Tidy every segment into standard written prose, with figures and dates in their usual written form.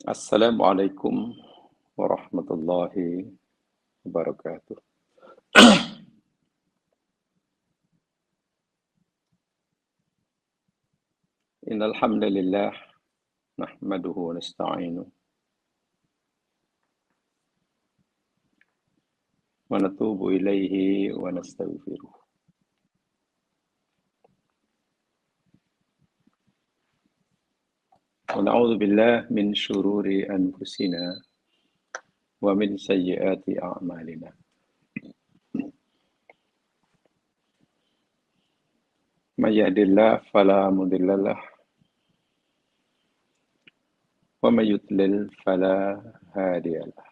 Assalamualaikum warahmatullahi wabarakatuh. Innal hamdalillah nahmaduhu wa nasta'inuhu wa natubu ilaihi wa nastaghfiruh. Wa na'udzu billahi min syururi anfusina wa min sayyiati a'malina. May yahdihillahu fala mudhillalah wa may yudlil fala hadiyalah.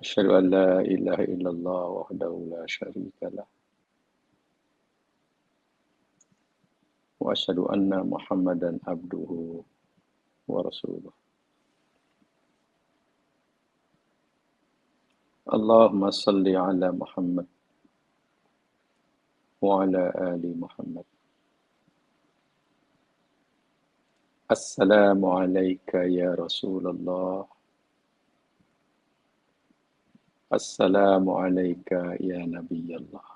Asyhadu an la ilaha illallah wahdahu la syarika lah wa asyhadu anna Muhammadan abduhu wa rasuluh. Allahumma salli ala Muhammad wa ala ali Muhammad. Assalamu alayka ya Rasulullah. Assalamu alayka ya Nabiyallah.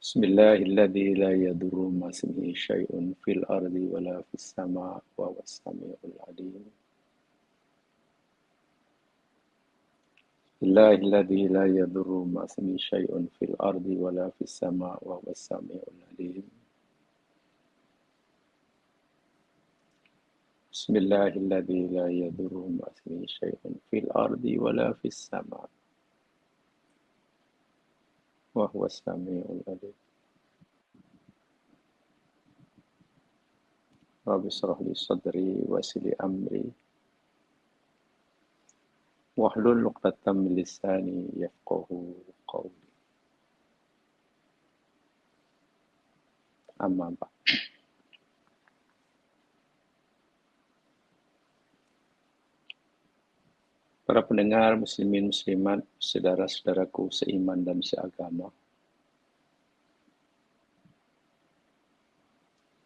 Bismillahilladzi la yadurru ma ismihi syai'un fil ardi wala fis sama' wa huwas samiul alim. Bismillahilladzi la yadurru ma ismihi syai'un fil ardi wala fis sama' wa huwas samiul alim. Bismillahilladzi la yadurru ma ismihi syai'un fil ardi wala fis sama' wa huwas samiul alim. Rabbi shrah li sadri wa yassir li amri wahlul 'uqdatam min lisani yafqahu qawli. Amma ba'd. Para pendengar muslimin muslimat, saudara-saudaraku seiman dan seagama.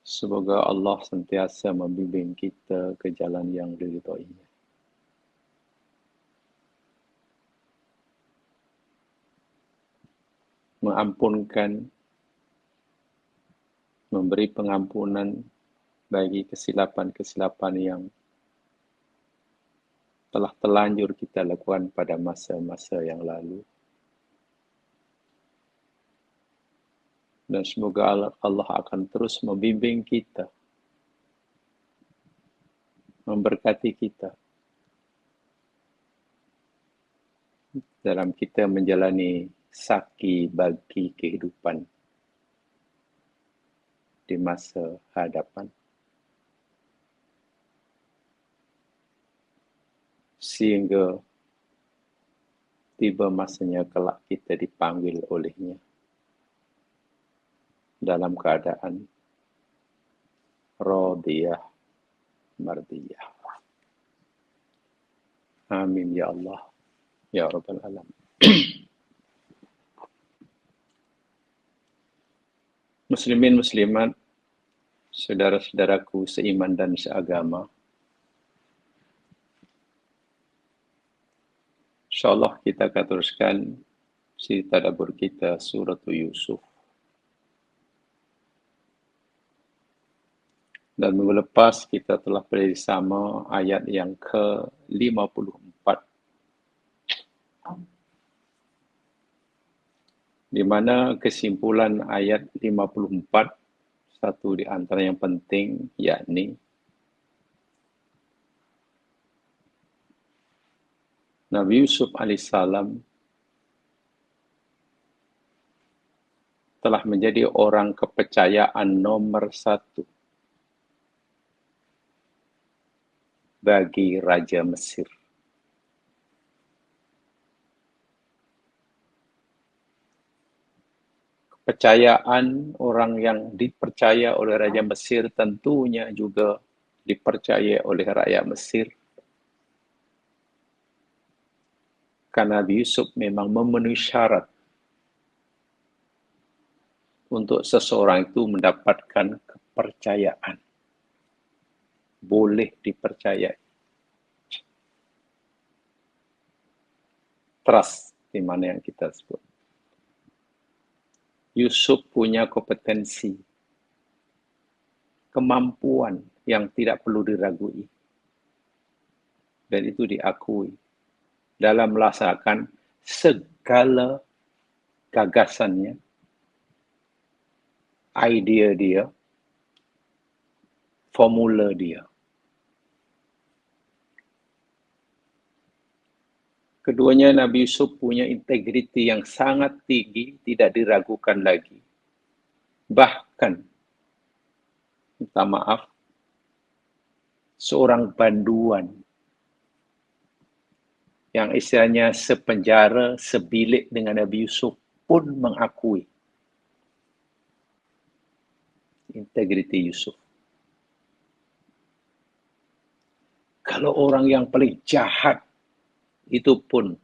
Semoga Allah sentiasa membimbing kita ke jalan yang diridhoinya. Mengampunkan, memberi pengampunan bagi kesilapan-kesilapan yang telah terlanjur kita lakukan pada masa-masa yang lalu. Dan semoga Allah akan terus membimbing kita, memberkati kita dalam kita menjalani saki bagi kehidupan di masa hadapan. Sehingga tiba masanya kelak kita dipanggil olehnya dalam keadaan radiyah mardiyah. Amin ya Allah ya Rabbal Alamin. Muslimin muslimat, saudara-saudaraku seiman dan seagama. InsyaAllah kita akan teruskan si tadabbur kita surah Yusuf. Dan minggu lepas kita telah bersama ayat yang ke-54. Di mana kesimpulan ayat 54, satu di antara yang penting, yakni Nabi Yusuf alaihissalam telah menjadi orang kepercayaan nomor satu bagi Raja Mesir. Kepercayaan orang yang dipercaya oleh Raja Mesir tentunya juga dipercaya oleh rakyat Mesir. Karena Nabi Yusuf memang memenuhi syarat untuk seseorang itu mendapatkan kepercayaan. Boleh dipercayai. Trust di mana yang kita sebut. Yusuf punya kompetensi, kemampuan yang tidak perlu diragui. Dan itu diakui dalam melaksanakan segala gagasannya, idea dia, formula dia. Keduanya Nabi Yusuf punya integriti yang sangat tinggi, tidak diragukan lagi. Bahkan, minta maaf, seorang banduan yang istilahnya sepenjara, sebilik dengan Nabi Yusuf pun mengakui integriti Yusuf. Kalau orang yang paling jahat itu pun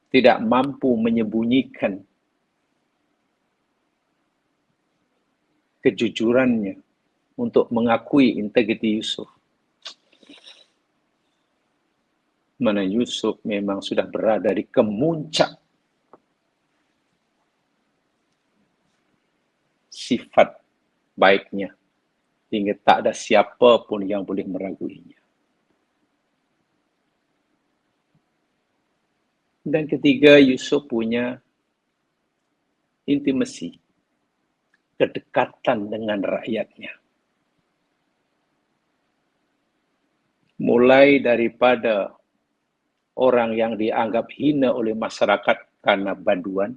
tidak mampu menyembunyikan kejujurannya untuk mengakui integriti Yusuf, mana Yusuf memang sudah berada di kemuncak sifat baiknya, hingga tak ada siapa pun yang boleh meraguinya. Dan ketiga, Yusuf punya intimasi, kedekatan dengan rakyatnya. Mulai daripada orang yang dianggap hina oleh masyarakat karena banduan,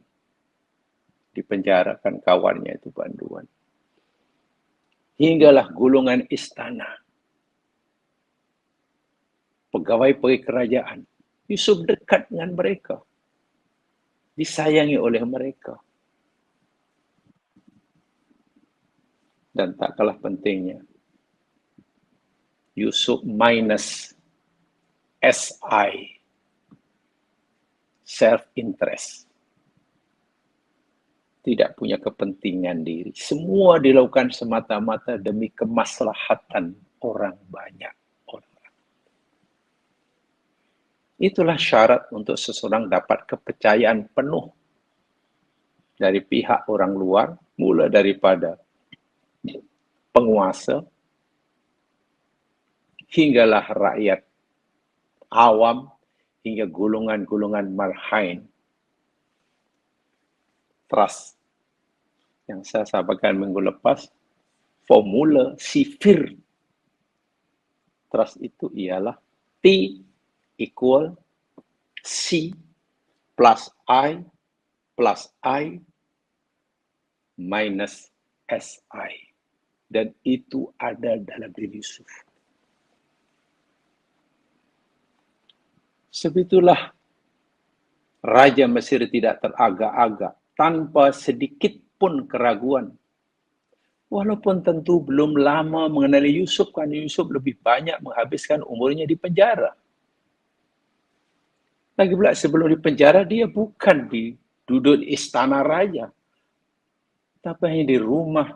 dipenjarakan kawannya itu banduan. Hinggalah golongan istana, pegawai-pegawai kerajaan. Yusuf dekat dengan mereka, disayangi oleh mereka. Dan tak kalah pentingnya, Yusuf minus SI, self-interest. Tidak punya kepentingan diri. Semua dilakukan semata-mata demi kemaslahatan orang banyak. Itulah syarat untuk seseorang dapat kepercayaan penuh dari pihak orang luar, mula daripada penguasa, hinggalah rakyat awam, hingga golongan-golongan marhain. Trust yang saya sampaikan minggu lepas, formula sifir trust itu ialah T equal C plus I minus SI. Dan itu ada dalam diri Yusuf. Sebitulah Raja Mesir tidak teragak-agak, tanpa sedikit pun keraguan. Walaupun tentu belum lama mengenali Yusuf, karena Yusuf lebih banyak menghabiskan umurnya di penjara. Lagi pula sebelum di penjara, dia bukan duduk di istana raja, tapi hanya di rumah.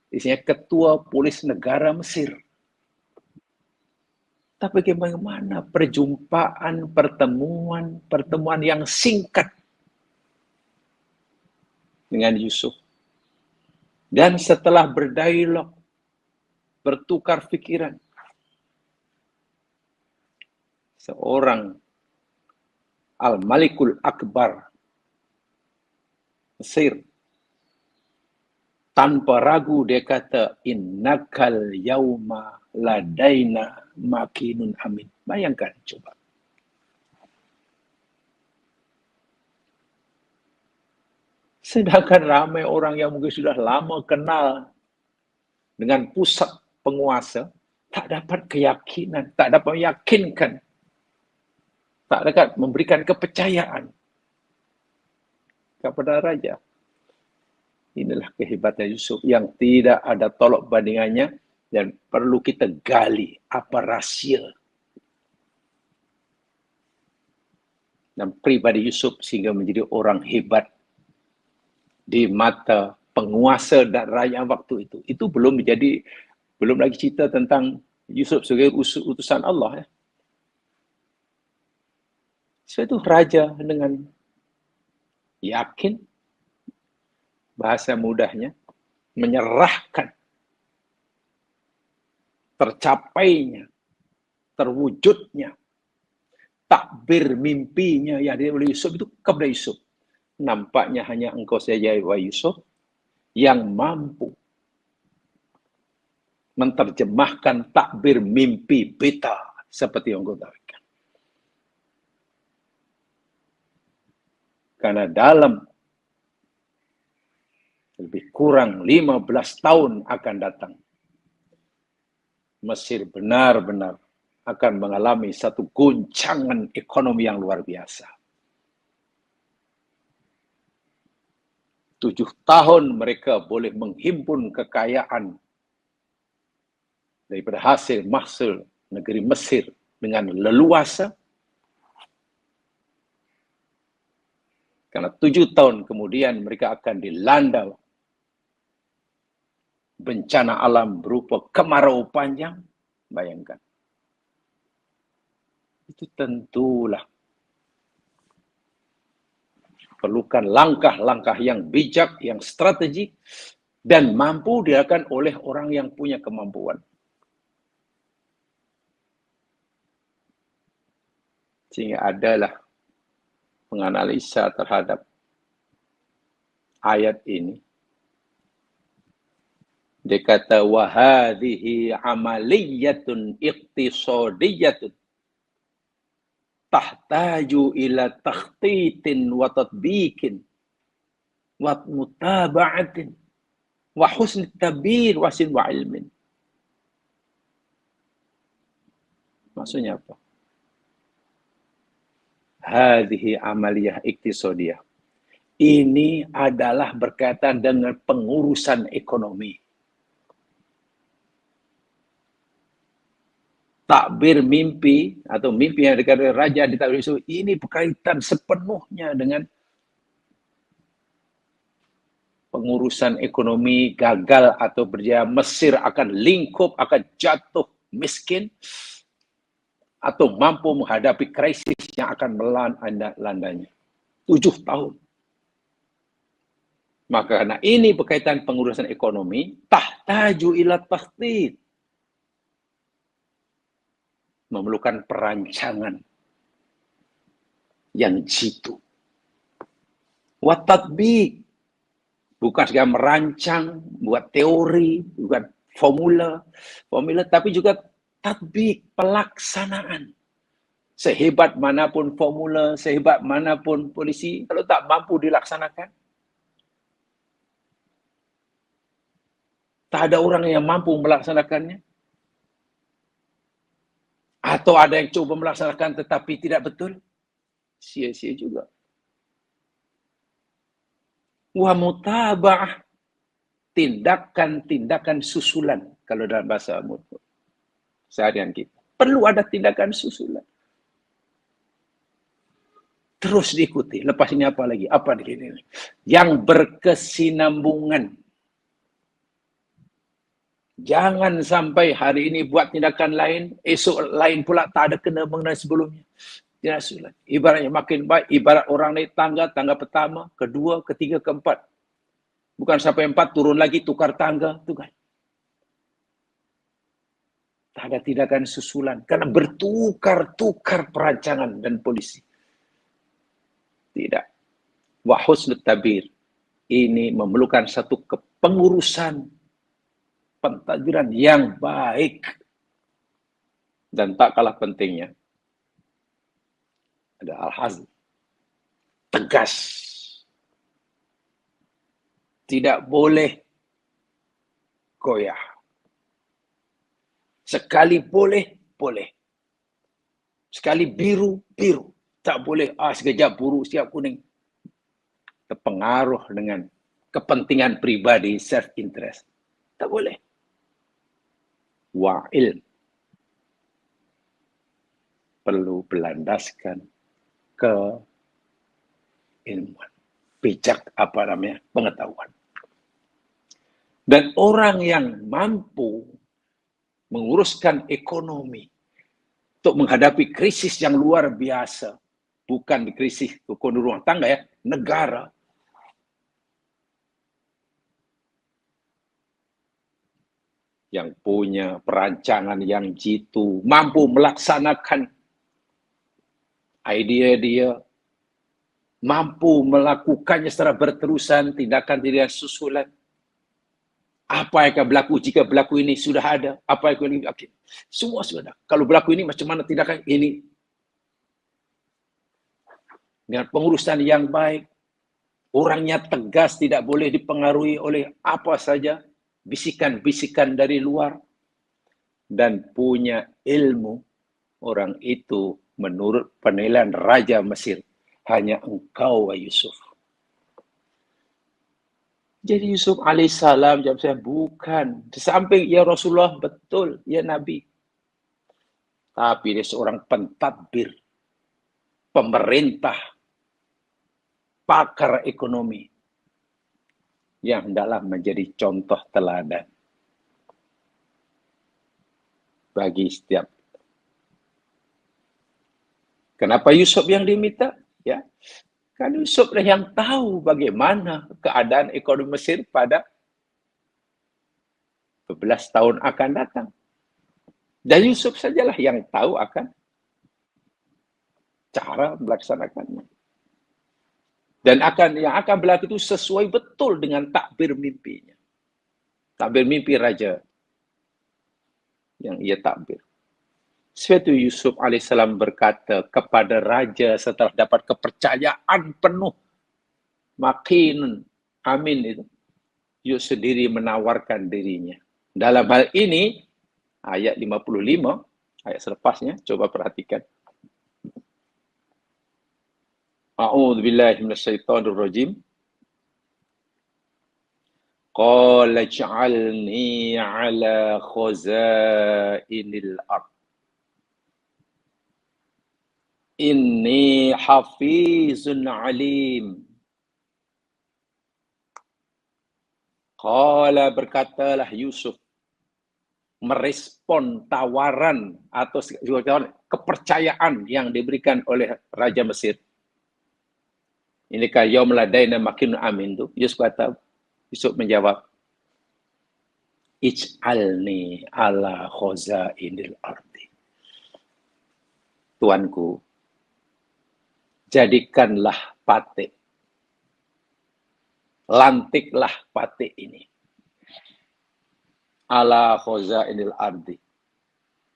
Isinya ketua polis negara Mesir. Tapi bagaimana perjumpaan, pertemuan yang singkat dengan Yusuf. Dan setelah berdialog, bertukar pikiran, seorang Al-Malikul Akbar Mesir, tanpa ragu dia kata, innakal yauma ladaina makinun amin. Bayangkan coba. Sedangkan ramai orang yang mungkin sudah lama kenal dengan pusat penguasa, tak dapat keyakinan, tak dapat meyakinkan, tak dapat memberikan kepercayaan kepada raja. Inilah kehebatan Yusuf yang tidak ada tolok bandingannya, dan perlu kita gali apa rahsia dan pribadi Yusuf sehingga menjadi orang hebat di mata penguasa dan rakyat waktu itu. Itu belum lagi cerita tentang Yusuf sebagai utusan Allah. So itu raja dengan yakin, bahasa mudahnya, menyerahkan tercapainya, terwujudnya takbir mimpinya yang dia oleh Yusuf itu kepada Yusuf. Nampaknya hanya engkau saja, wahai Yusuf, yang mampu menerjemahkan takbir mimpi beta seperti yang engkau tawarkan. Karena dalam lebih kurang 15 tahun akan datang, Mesir benar-benar akan mengalami satu goncangan ekonomi yang luar biasa. 7 tahun mereka boleh menghimpun kekayaan daripada hasil mahsul negeri Mesir dengan leluasa. Karena 7 tahun kemudian mereka akan dilanda bencana alam berupa kemarau panjang. Bayangkan. Itu tentulah perlukan langkah-langkah yang bijak, yang strategik, dan mampu dilakukan oleh orang yang punya kemampuan. Sehingga adalah menganalisa terhadap ayat ini. Dia kata, wahadhihi amaliyatun iqtisadiyatun tahtaju ila takhtitin wa tatbikin wa mutaba'atin wa husni tabir wa sin wa ilmin. Maksudnya apa? Hadhihi amaliyah iqtisadiyah. Ini adalah berkaitan dengan pengurusan ekonomi. Takbir mimpi atau mimpi yang dikatakan raja di takbir Yusuf ini berkaitan sepenuhnya dengan pengurusan ekonomi gagal atau berjaya. Mesir akan lingkup, akan jatuh miskin atau mampu menghadapi krisis yang akan melandanya. 7 tahun. Maka karena ini berkaitan pengurusan ekonomi, tahtaju ila takhtid, memerlukan perancangan yang jitu. Wa tatbiq, bukan saja merancang, buat teori, bukan formula, tapi juga tatbiq, pelaksanaan. Sehebat manapun formula, sehebat manapun polisi, kalau tak mampu dilaksanakan, tak ada orang yang mampu melaksanakannya. Atau ada yang coba melaksanakan tetapi tidak betul, sia-sia juga. Wa mutaba'ah, tindakan-tindakan susulan. Kalau dalam bahasa seharian kita. Perlu ada tindakan susulan. Terus diikuti. Lepas ini apa lagi? Apa ini? Yang berkesinambungan. Jangan sampai hari ini buat tindakan lain, esok lain pula tak ada kena mengenai sebelumnya. Tidak sulit. Ibaratnya makin baik, ibarat orang naik tangga pertama, kedua, ketiga, keempat. Bukan sampai 4 turun lagi, tukar tangga. Itu kan. Tak ada tindakan susulan. Karena bertukar-tukar perancangan dan polisi. Tidak. Wa husnul tabir. Ini memerlukan satu kepengurusan pentadbiran yang baik. Dan tak kalah pentingnya, ada al-hazm. Tegas. Tidak boleh goyah. Sekali boleh, boleh. Sekali biru, biru. Tak boleh, sekejap biru, siap kuning. Terpengaruh dengan kepentingan pribadi, self-interest. Tak boleh. Wa ilm. Perlu berlandaskan ke ilmuwan. bijak, pengetahuan. Dan orang yang mampu menguruskan ekonomi untuk menghadapi krisis yang luar biasa, bukan di krisis ekonomi rumah tangga ya, negara. Yang punya perancangan yang jitu, mampu melaksanakan ide dia, mampu melakukannya secara berterusan, tindakan susulan. Apa yang akan berlaku jika berlaku ini sudah ada? Apa yang akan okay. Semua sudah ada. Kalau berlaku ini, macam mana tindakan ini? Dengan pengurusan yang baik, orangnya tegas, tidak boleh dipengaruhi oleh apa saja, bisikan-bisikan dari luar, dan punya ilmu. Orang itu menurut penilaian Raja Mesir, hanya engkau, Yusuf. Jadi Yusuf alaihissalam jawab saya, bukan. Di samping ya Rasulullah, betul, ya Nabi. Tapi dia seorang pentadbir, pemerintah, pakar ekonomi, yang hendaklah menjadi contoh teladan bagi setiap. Kenapa Yusuf yang diminta? Ya, kan Yusuf lah yang tahu bagaimana keadaan ekonomi Mesir pada 12 tahun akan datang. Dan Yusuf sajalah yang tahu akan cara melaksanakannya. Dan yang akan berlaku itu sesuai betul dengan takbir mimpinya. Takbir mimpi raja yang ia takbir. Suatu Yusuf alaihissalam berkata kepada raja setelah dapat kepercayaan penuh, makin amin itu, Yusuf sendiri menawarkan dirinya. Dalam hal ini, ayat 55, ayat selepasnya, coba perhatikan. A'udzu billahi minasyaitonir rajim. Qala ij'alni 'ala khazainil ardh. Inni hafizun alim. Qala, berkatalah Yusuf, merespon tawaran atau kepercayaan yang diberikan oleh Raja Mesir. Ini kan yaum ladaina makin amin tu. Yusuf menjawab, ij'alni ala khazainil ardi. Tuanku, jadikanlah patik, lantiklah patik ini, ala khazainil ardi,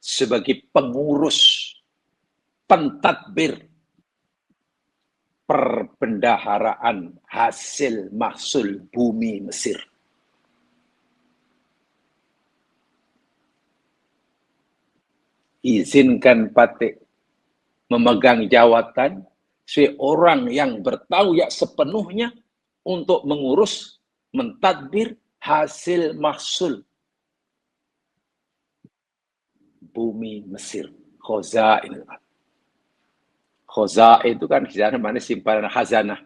sebagai pengurus, pentadbir, perbendaharaan hasil mahsul bumi Mesir. Izinkan patik memegang jawatan seorang yang bertanggung jawab sepenuhnya untuk mengurus, mentadbir hasil mahsul bumi Mesir. Khazain. Khazain itu kan khazanah, mana simpanan khazanah.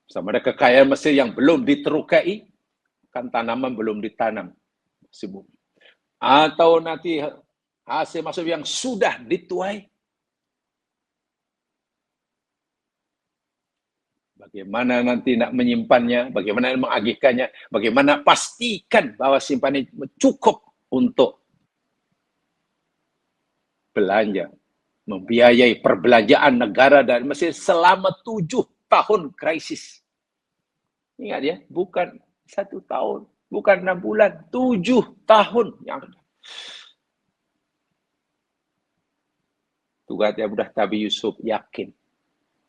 Sama ada kekayaan Mesir yang belum diterukai, kan tanaman belum ditanam. Atau nanti hasil mahsul yang sudah dituai. Bagaimana nanti nak menyimpannya, bagaimana mengagihkannya, bagaimana pastikan bahwa simpanan cukup untuk belanja, membiayai perbelanjaan negara dan Mesir selama 7 tahun krisis. Ingat ya, bukan 1 tahun, bukan 6 bulan, 7 tahun yang ada. Tugasnya mudah, tapi Yusuf yakin.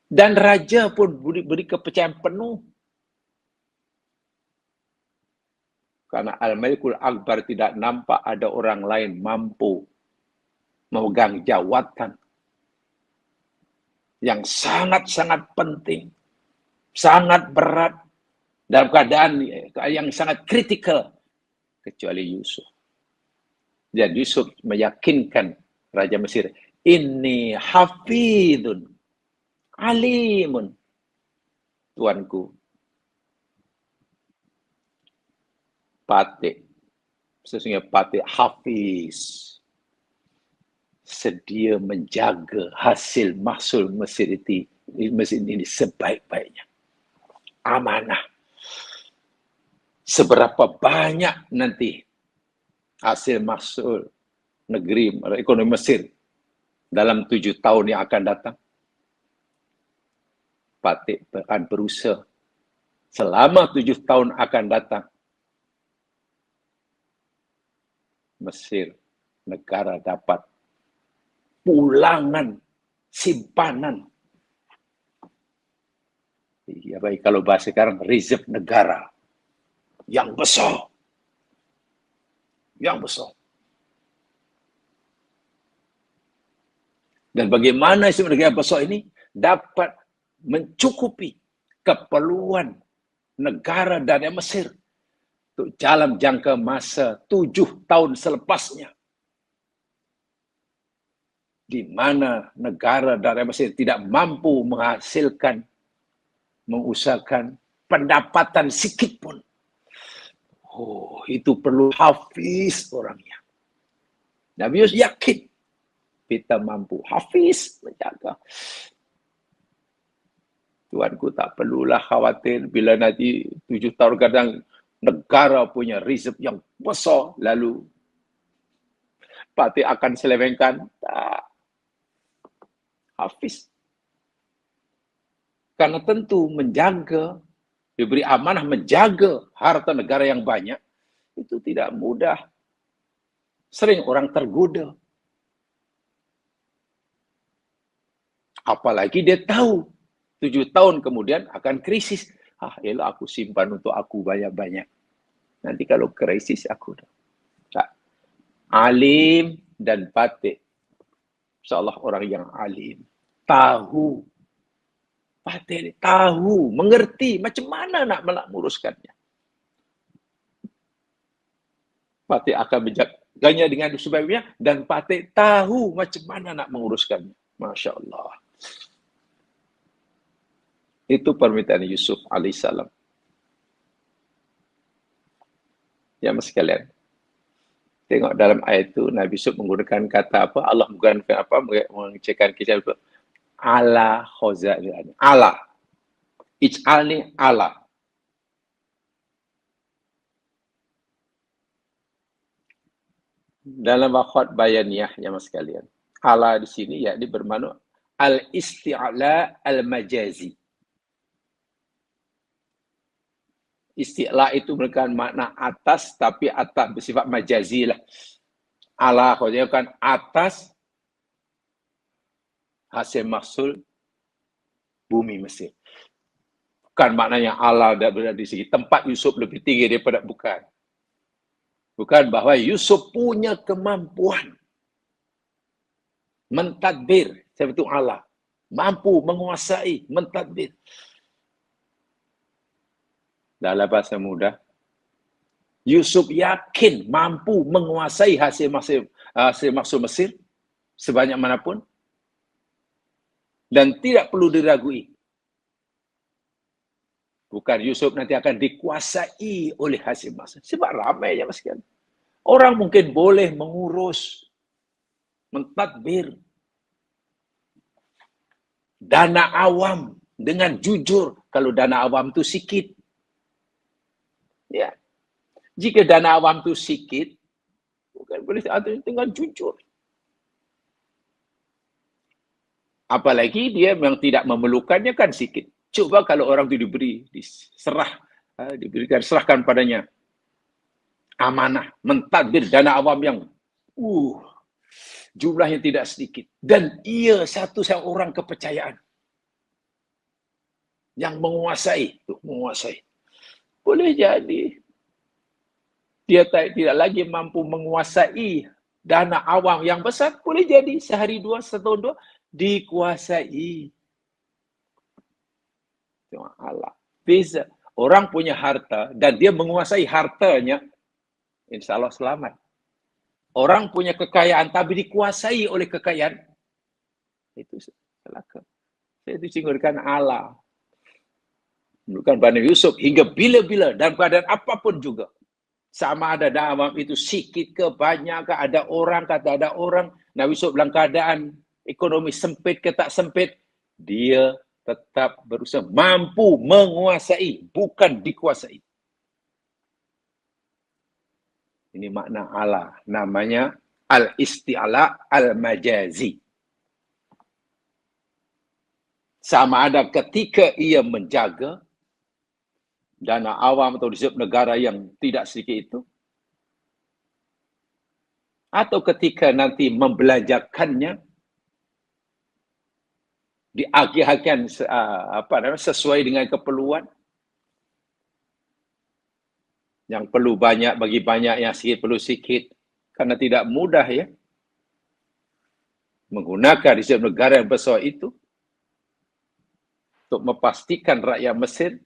Dan raja pun beri kepercayaan penuh. Karena Al-Malikul Akbar tidak nampak ada orang lain mampu memegang jawatan yang sangat-sangat penting, sangat berat, dalam keadaan yang sangat kritikal, kecuali Yusuf. Dan Yusuf meyakinkan Raja Mesir, inni hafidun alimun. Tuanku, Patik, sesungguhnya Patik Hafiz, sedia menjaga hasil mahsul masjid ini sebaik-baiknya. Amanah. Seberapa banyak nanti hasil mahsul negeri ekonomi Mesir dalam 7 tahun yang akan datang, Patik akan berusaha selama 7 tahun akan datang, Mesir, negara dapat pulangan simpanan. Ya baik, kalau bahasa sekarang reserve negara yang besar. Yang besar. Dan bagaimana reserve negara besar ini dapat mencukupi keperluan negara dan Mesir untuk dalam jangka masa 7 tahun selepasnya, di mana negara dan Mesir tidak mampu mengusahakan pendapatan sikit pun. Oh, itu perlu hafiz orangnya. Nabi Yusuf yakin kita mampu. Hafiz menjaga. Tuanku, tak perlulah khawatir bila nanti 7 tahun kadang negara punya reserve yang besar, lalu Patik akan selewengkan. Tak. Hafiz. Karena tentu menjaga, diberi amanah menjaga harta negara yang banyak, itu tidak mudah. Sering orang tergoda. Apalagi dia tahu 7 tahun kemudian akan krisis. Elah aku simpan untuk aku banyak-banyak. Nanti kalau krisis aku tak. Alim dan Patik. InsyaAllah orang yang alim. Tahu. Patik tahu, mengerti macam mana nak menguruskannya. Patik akan menjaganya dengan sebabnya, dan Patik tahu macam mana nak menguruskannya. Masya Allah. Itu permintaan Yusuf alaihissalam. Ya mas sekalian, tengok dalam ayat itu Nabi Yusuf menggunakan kata apa? Allah menggunakan apa? Mengecekkan kisah itu. Ala khaza'il. Ala. Ij'alni ala. Dalam wakhot bayaniyah ya mas sekalian. Ala di sini yakni bermakna al-isti'la al-majazi. Isti'la itu merupakan makna atas, tapi atas bersifat majazi lah. Ala khaza'il kan atas hasil mahsul bumi Mesir. Bukan maknanya Allah berada di segi tempat Yusuf lebih tinggi daripada, bukan. Bukan bahawa Yusuf punya kemampuan mentadbir seperti Allah. Mampu menguasai, mentadbir. Dalam bahasa mudah, Yusuf yakin mampu menguasai hasil mahsul Mesir sebanyak manapun dan tidak perlu diragui. Bukan Yusuf nanti akan dikuasai oleh hasil mahsul. Sebab ramai ya mas kan. Orang mungkin boleh mengurus, mentadbir dana awam dengan jujur. Kalau dana awam itu sikit. Ya. Jika dana awam itu sikit, bukan boleh dengan jujur. Apalagi dia memang tidak memerlukannya kan sikit. Coba kalau orang itu serahkan padanya amanah, mentadbir dana awam yang jumlahnya tidak sedikit. Dan ia satu orang kepercayaan yang menguasai. Boleh jadi dia tidak lagi mampu menguasai dana awam yang besar, boleh jadi sehari dua, setahun dua, dikuasai. Allah. Bisa. Orang punya harta dan dia menguasai hartanya, insya Allah selamat. Orang punya kekayaan tapi dikuasai oleh kekayaan, itu celaka. Itu singgurkan Allah. Bukan Bani Yusuf hingga bila-bila dan keadaan apapun juga. Sama ada dalam itu sikit ke banyak ke, ada orang kata ada orang. Nabi Yusuf dalam keadaan ekonomi sempit ke tak sempit, dia tetap berusaha mampu menguasai, bukan dikuasai. Ini makna Allah. Namanya al-isti'la al-majazi. Sama ada ketika ia menjaga dana awam atau reserve negara yang tidak sedikit itu, atau ketika nanti membelanjakannya diagih-agihkan sesuai dengan keperluan. Yang perlu banyak bagi banyak, yang sikit perlu sikit. Karena tidak mudah ya menggunakan reserve negara yang besar itu untuk memastikan rakyat Mesir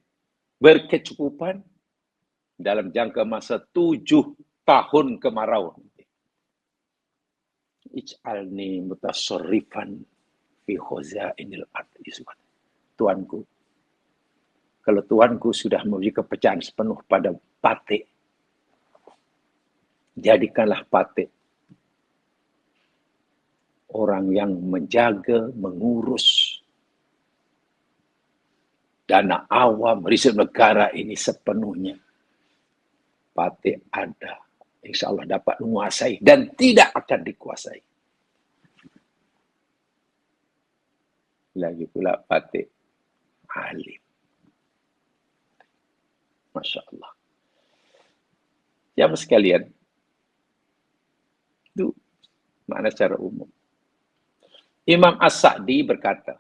berkecukupan dalam jangka masa 7 tahun kemarau. Ij'alni mutasarrifan fi khazainil ardh. Tuanku, kalau Tuanku sudah memberi kepercayaan sepenuh pada Patik, jadikanlah Patik orang yang menjaga, mengurus dana awam, riset negara ini sepenuhnya. Patik ada, insya Allah dapat menguasai dan tidak akan dikuasai. Lagi pula Patik alim. Masya Allah. Jamaah sekalian, itu makna secara umum. Imam As-Sa'di berkata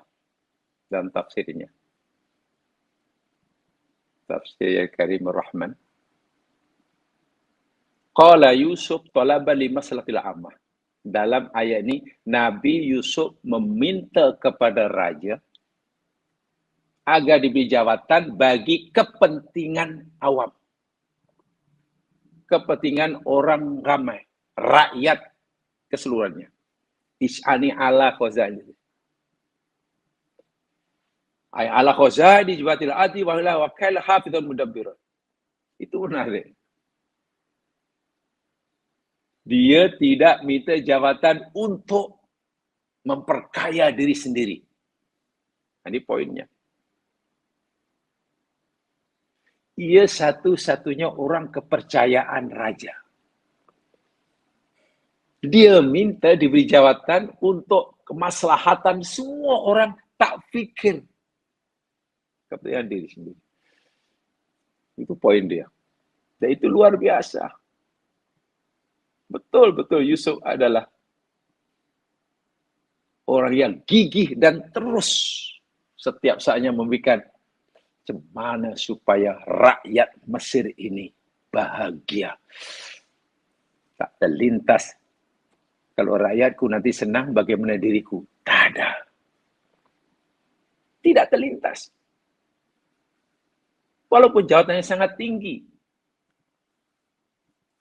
dalam tafsirnya, tafsir Karimur Rahman, qala Yusuf talaba li maslahatil ammah. Dalam ayat ini, Nabi Yusuf meminta kepada raja agar diberi jawatan bagi kepentingan awam. Kepentingan orang ramai, rakyat keseluruhannya. Is'ani ala khazani. Ay ala khazani jibatil adi wa la wakil hafidhun mudabbir. Itu benar. Dia tidak minta jawatan untuk memperkaya diri sendiri. Ini poinnya. Ia satu-satunya orang kepercayaan raja. Dia minta diberi jawatan untuk kemaslahatan semua orang, tak fikir kepentingan diri sendiri. Itu poin dia. Dan itu luar biasa. Betul-betul Yusuf adalah orang yang gigih dan terus setiap saatnya memberikan bagaimana supaya rakyat Mesir ini bahagia. Tak terlintas. Kalau rakyatku nanti senang, bagaimana diriku? Tak ada. Tidak terlintas. Walaupun jawatannya sangat tinggi.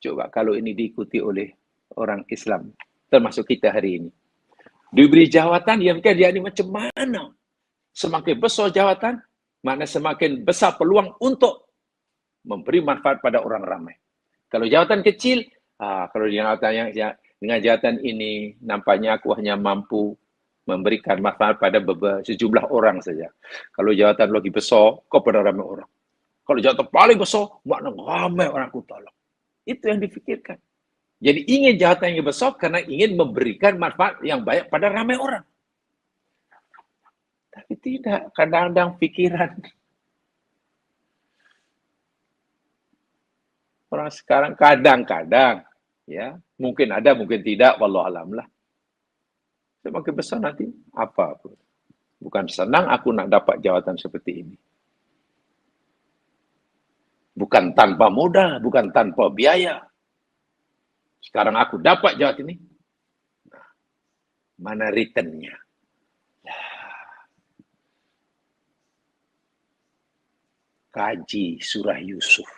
Coba kalau ini diikuti oleh orang Islam, termasuk kita hari ini. Diberi jawatan, dia ini macam mana? Semakin besar jawatan, makna semakin besar peluang untuk memberi manfaat pada orang ramai. Kalau jawatan kecil, kalau dengan jawatan ini, nampaknya aku hanya mampu memberikan manfaat pada sejumlah orang saja. Kalau jawatan lagi besar, kau pada ramai orang. Kalau jawatan paling besar, makna ramai orang aku tolong. Itu yang difikirkan. Jadi ingin jawatan yang besar karena ingin memberikan manfaat yang banyak pada ramai orang. Tapi tidak, kadang-kadang pikiran orang sekarang kadang-kadang, ya mungkin ada, mungkin tidak, wallahu alam lah. Semakin besar nanti apa pun. Bukan senang aku nak dapat jawatan seperti ini. Bukan tanpa modal, bukan tanpa biaya. Sekarang aku dapat jawatan ini. Nah, mana returnnya? Kaji surah Yusuf.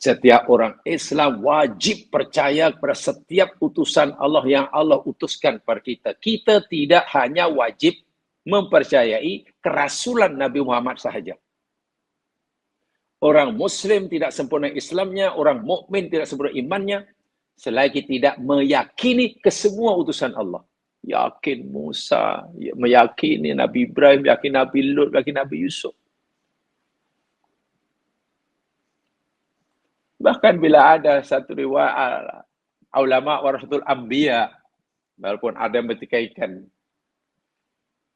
Setiap orang Islam wajib percaya kepada setiap utusan Allah yang Allah utuskan kepada kita. Kita tidak hanya wajib mempercayai kerasulan Nabi Muhammad sahaja. Orang Muslim tidak sempurna Islamnya, orang mukmin tidak sempurna imannya, selagi tidak meyakini kesemua utusan Allah. Yakin Musa, meyakini Nabi Ibrahim, yakin Nabi Lut, yakin Nabi Yusuf. Bahkan bila ada satu riwayat ulama warasatul anbiya, walaupun ada yang bertikaikan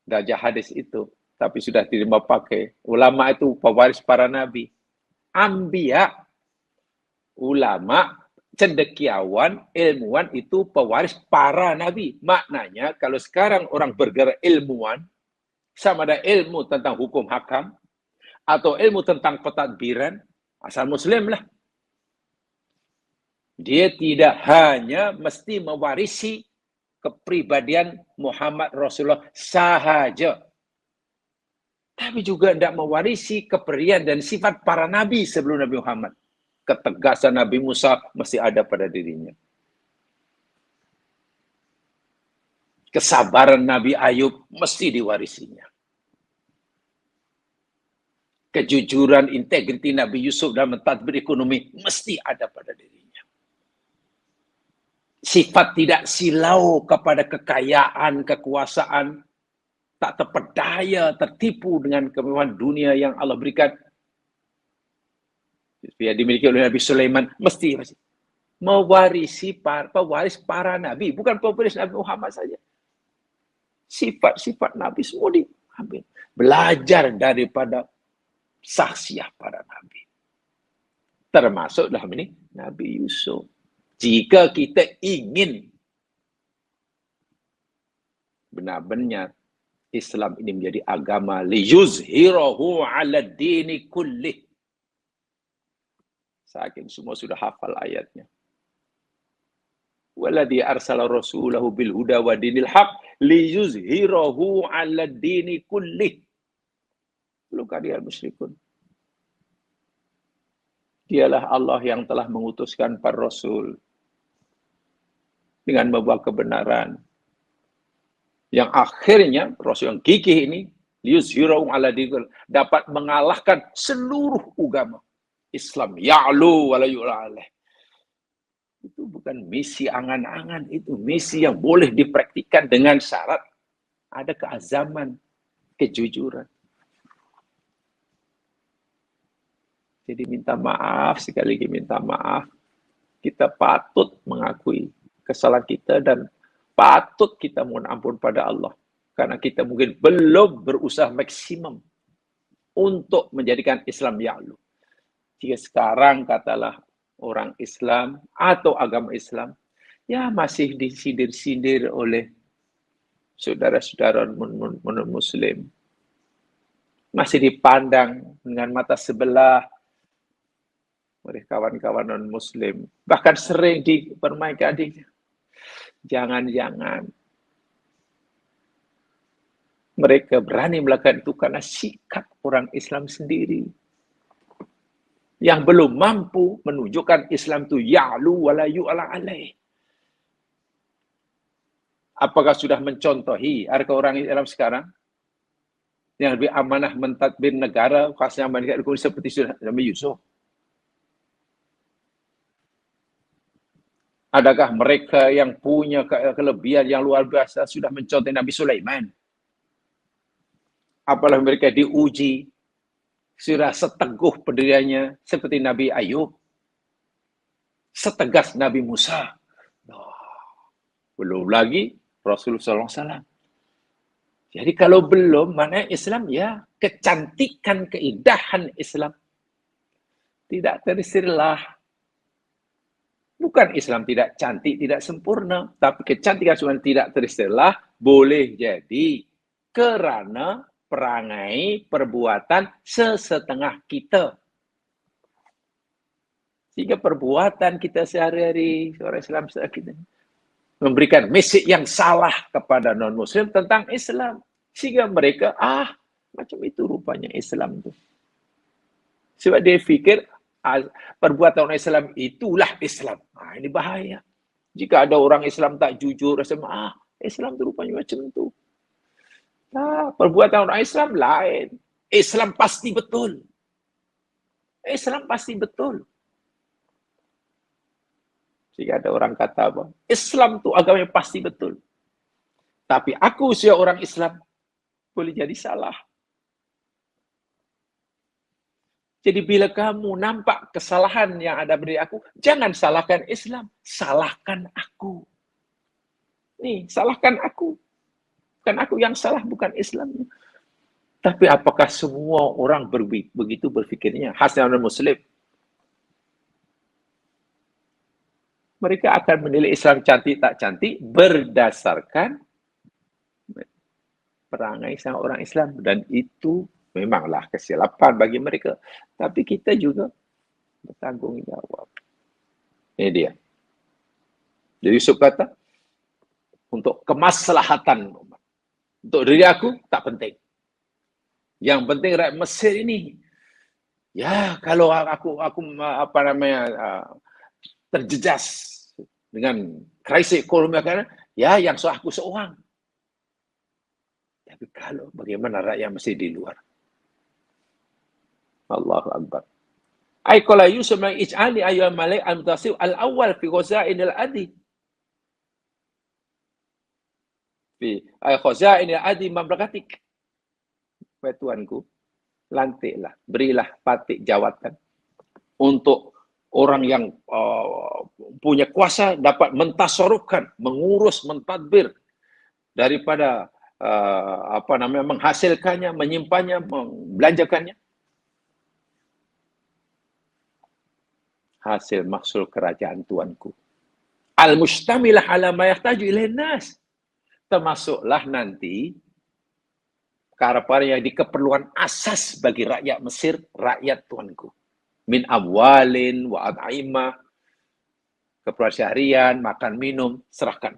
darjah hadis itu, tapi sudah tidak pakai. Ulama itu pewaris para nabi. Anbiya, ulama, cendekiawan, ilmuwan itu pewaris para nabi. Maknanya kalau sekarang orang bergerak ilmuwan, sama ada ilmu tentang hukum hakam, atau ilmu tentang pentadbiran, asal Muslim lah. Dia tidak hanya mesti mewarisi kepribadian Muhammad Rasulullah sahaja, tapi juga tidak mewarisi kepribadian dan sifat para nabi sebelum Nabi Muhammad. Ketegasan Nabi Musa mesti ada pada dirinya. Kesabaran Nabi Ayub mesti diwarisinya. Kejujuran, integriti Nabi Yusuf dalam mentadbir ekonomi mesti ada pada dirinya. Sifat tidak silau kepada kekayaan, kekuasaan, tak terpedaya, tertipu dengan kemewahan dunia yang Allah berikan. Yang dimiliki oleh Nabi Sulaiman, mesti mewarisi pewaris para nabi, bukan pewaris Nabi Muhammad saja. Sifat-sifat nabi semua diambil. Belajar daripada saksiah para nabi. Termasuk dalam ini Nabi Yusuf. Jika kita ingin benar-benar Islam ini menjadi agama liyuzhirahu 'ala dini kullih. Saking semua sudah hafal ayatnya. Waladzi arsala rasulahu bil huda wa dinil haq liyuzhirahu 'ala dini kullih. Lu kalian musyrikun. Dialah Allah yang telah mengutuskan para rasul dengan membawa kebenaran. Yang akhirnya Rasul yang gigih ini liyuzhirahu 'ala dinil dapat mengalahkan seluruh agama Islam. Ya'lu wa la yu'la alaih. Itu bukan misi angan-angan, itu misi yang boleh dipraktikkan dengan syarat ada keazaman, kejujuran. Jadi minta maaf, sekali lagi minta maaf. Kita patut mengakui kesalahan kita dan patut kita mohon ampun pada Allah. Karena kita mungkin belum berusaha maksimum untuk menjadikan Islam ya'lu. Jika sekarang katalah orang Islam atau agama Islam, ya masih disindir-sindir oleh saudara-saudara non-muslim. Masih dipandang dengan mata sebelah oleh kawan-kawan non-muslim. Bahkan sering dipermainkan. Jangan-jangan mereka berani melakukan itu karena sikap orang Islam sendiri yang belum mampu menunjukkan Islam itu ya'lu wa la yu'la alaih. Apakah sudah mencontohi harga orang Islam sekarang yang lebih amanah mentadbir negara khasnya Amerika seperti Nabi Yusuf? Adakah mereka yang punya kelebihan yang luar biasa sudah mencontoh Nabi Sulaiman? Apalagi mereka diuji, sudah seteguh pendiriannya seperti Nabi Ayub, setegas Nabi Musa. Belum lagi Rasulullah SAW. Jadi kalau belum, mana Islam ya kecantikan, keindahan Islam. Tidak tersilah. Bukan Islam tidak cantik, tidak sempurna. Tapi kecantikan sebenarnya tidak teristilah boleh jadi kerana perangai, perbuatan sesetengah kita. Sehingga perbuatan kita sehari-hari, orang Islam kita memberikan mesej yang salah kepada non-muslim tentang Islam. Sehingga mereka, macam itu rupanya Islam itu. Sebab dia fikir, perbuatan orang Islam itulah Islam. Ini bahaya. Jika ada orang Islam tak jujur, rasa Islam tu rupanya macam tu. Perbuatan orang Islam lain. Islam pasti betul. Islam pasti betul. Jika ada orang kata apa? Islam tu agama yang pasti betul. Tapi aku sebagai orang Islam boleh jadi salah. Jadi bila kamu nampak kesalahan yang ada pada aku, jangan salahkan Islam, salahkan aku. Nih, salahkan aku. Bukan aku yang salah, bukan Islamnya. Tapi apakah semua orang begitu berfikirnya? Khasnya orang Muslim. Mereka akan menilai Islam cantik tak cantik berdasarkan perangai sang orang Islam. Dan itu memanglah kesilapan bagi mereka. Tapi kita juga bertanggungjawab. Ini dia. Jadi Yusuf kata, untuk kemaslahatan, untuk diri aku, tak penting. Yang penting rakyat Mesir ini, ya kalau aku terjejas dengan krisis ekonomi, ya yang aku seorang. Tapi kalau bagaimana rakyat Mesir di luar? Allahu Akbar. Ai qala Yusuf ma ij'ali ayyuhal malik al-mutasawwif al-awwal fi khaza'in al-adi. Fi khaza'in al-adi mamlakatik. Wahai Tuanku, lantiklah, berilah patik jawatan untuk orang yang punya kuasa dapat mentasarufkan, mengurus, mentadbir daripada menghasilkannya, menyimpannya, membelanjakannya. Hasil mahsul kerajaan Tuanku. Al-mustamilah ala ma yahtaju ilaihin nas. Termasuklah nanti perkara yang dikeperluan asas bagi rakyat Mesir, rakyat Tuanku. Min amwalin wa at'imah, keperluan syahrian, makan minum, serahkan.